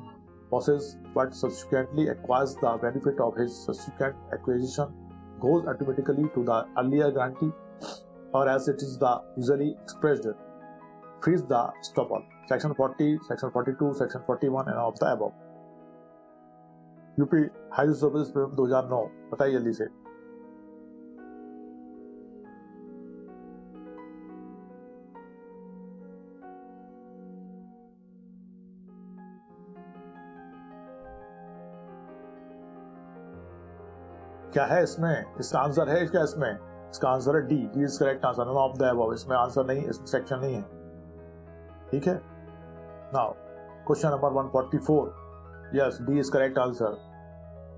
possess, but subsequently acquires the benefit of his subsequent acquisition, goes automatically to the earlier grantee, or as it is the usually expressed, freeze the estoppel. Section 40, Section 42, Section 41 and of the above। UP high service 2009। बताइए जल्दी से। क्या है इसमें? इसका आंसर है क्या इसमें? इसका आंसर है D. D is correct answer. None of the above. इसमें आंसर नहीं, इसमें सेक्शन नहीं है, ठीक है। Now question number 144। Yes, D is correct answer.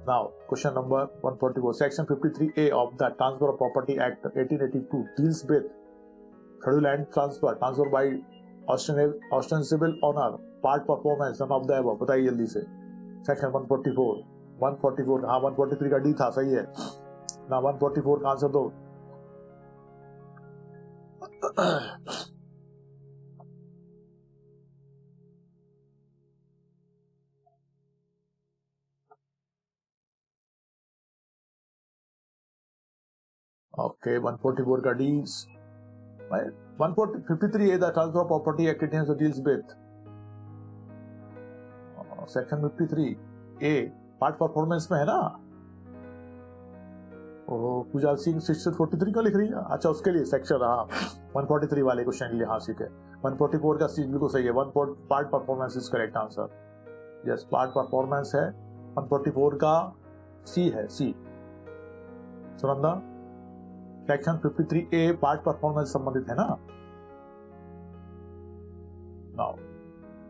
Now, question number 144. Section 53A of the Transfer of Property Act 1882 deals with schedule and transfer by ostensible honour, part performance, none of the above. बताइए जल्दी से। सेक्शन 144 हाँ 143 का डी था, सही है ना। 144 का आंसर दो। ओके 144 का D. 153 is the transfer of property act deals with section 53 A part performance में है ना। पूजा सिंह 43 का लिख रही है। अच्छा उसके लिए सेक्शन हाँ 143 वाले क्वेश्चन के लिए हाँ ठीक है। 144 का सी बिल्कुल सही है। Part performance is correct answer. Yes part performance है। 144 का सी है सी। सुनंदा सेक्शन 53 ए पार्ट परफॉर्मेंस संबंधित है ना। Now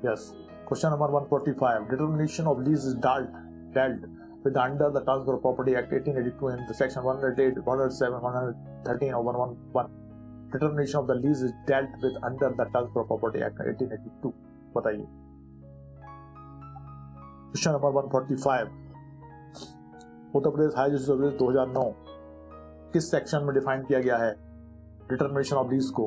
yes question number 145 determination of lease is dealt with under the Transfer of Property Act 1882 in the section 108, 107, 113 or 111. Determination of the lease is dealt with under the Transfer of Property Act 1882. बताइए। क्वेश्चन नंबर 145 उत्तर प्रदेश हाई जस्टिस सर्विस 2009 किस सेक्शन में डिफाइन किया गया है डिटरमिनेशन ऑफ लीज को।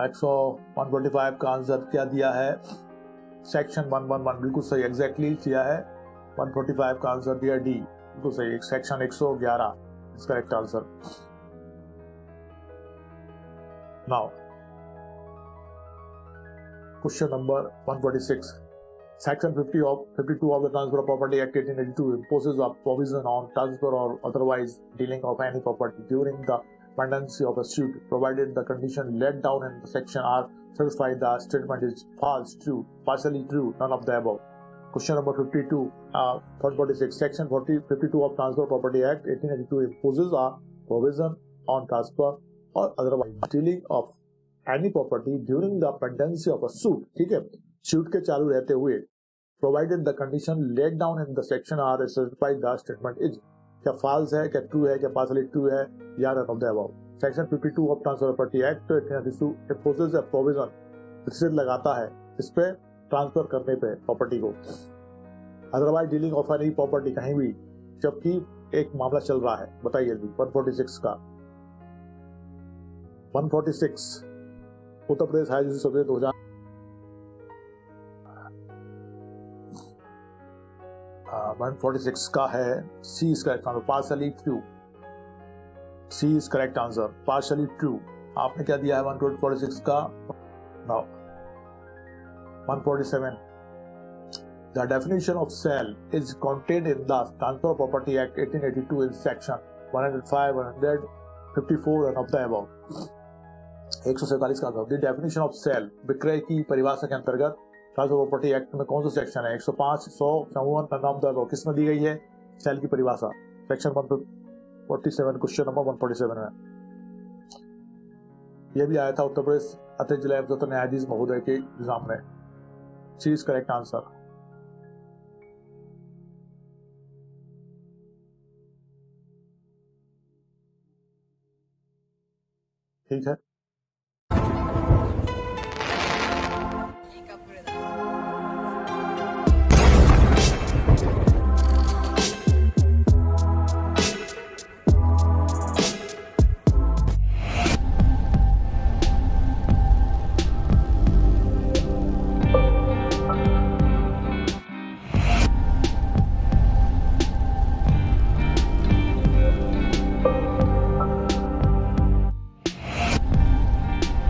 एक्सो 125 का आंसर क्या दिया है सेक्शन 111 बिल्कुल सही एग्जैक्टली किया है। 145 का आंसर दिया डी बिल्कुल सही section 111 is correct answer. Now question number 146 section 52 of the transfer of property act 1882 imposes a provision on transfer or otherwise dealing of any property during the pendency of a suit, provided the condition laid down in the section are satisfied. The statement is false, true, partially true, none of the above. Question number 52, 146. Section 52 of Transfer Property Act 1882 imposes a provision on transfer or otherwise dealing of any property during the pendency of a suit. ठीक है, suit के चालू रहते हुए provided the condition laid down in the section are satisfied. The statement is क्या false है, क्या true है, क्या partially true है, या none of the above. Section 52 of Transfer Property Act 1882 imposes a provision, restrict लगाता है इस पे ट्रांसफर करने पे प्रॉपर्टी को, otherwise dealing of any property कहीं भी, जबकि एक मामला चल रहा है। बताइए जल्दी 146 का 146 Uttar Pradesh high justice service 2000 146 का है C is correct answer partially true. C is correct answer partially true. आपने क्या दिया है 146 का। Now 147 the definition of sale is contained in the transfer of property act 1882 in section 105, 154 and of the above. 147 का द डेफिनेशन ऑफ सेल विक्रय की परिभाषा के अंतर्गत ट्रांसफर प्रॉपर्टी एक्ट में कौन सा सेक्शन है 105, 100, 54 ऑफ द अबव किस में दी गई है सेल की परिभाषा सेक्शन 147 क्वेश्चन नंबर 147 में। यह भी आया था उत्तर प्रदेश अतिरिक्त जिला एवं सत्र न्यायाधीश महोदय के एग्जाम में। सी इज करेक्ट आंसर। ठीक है।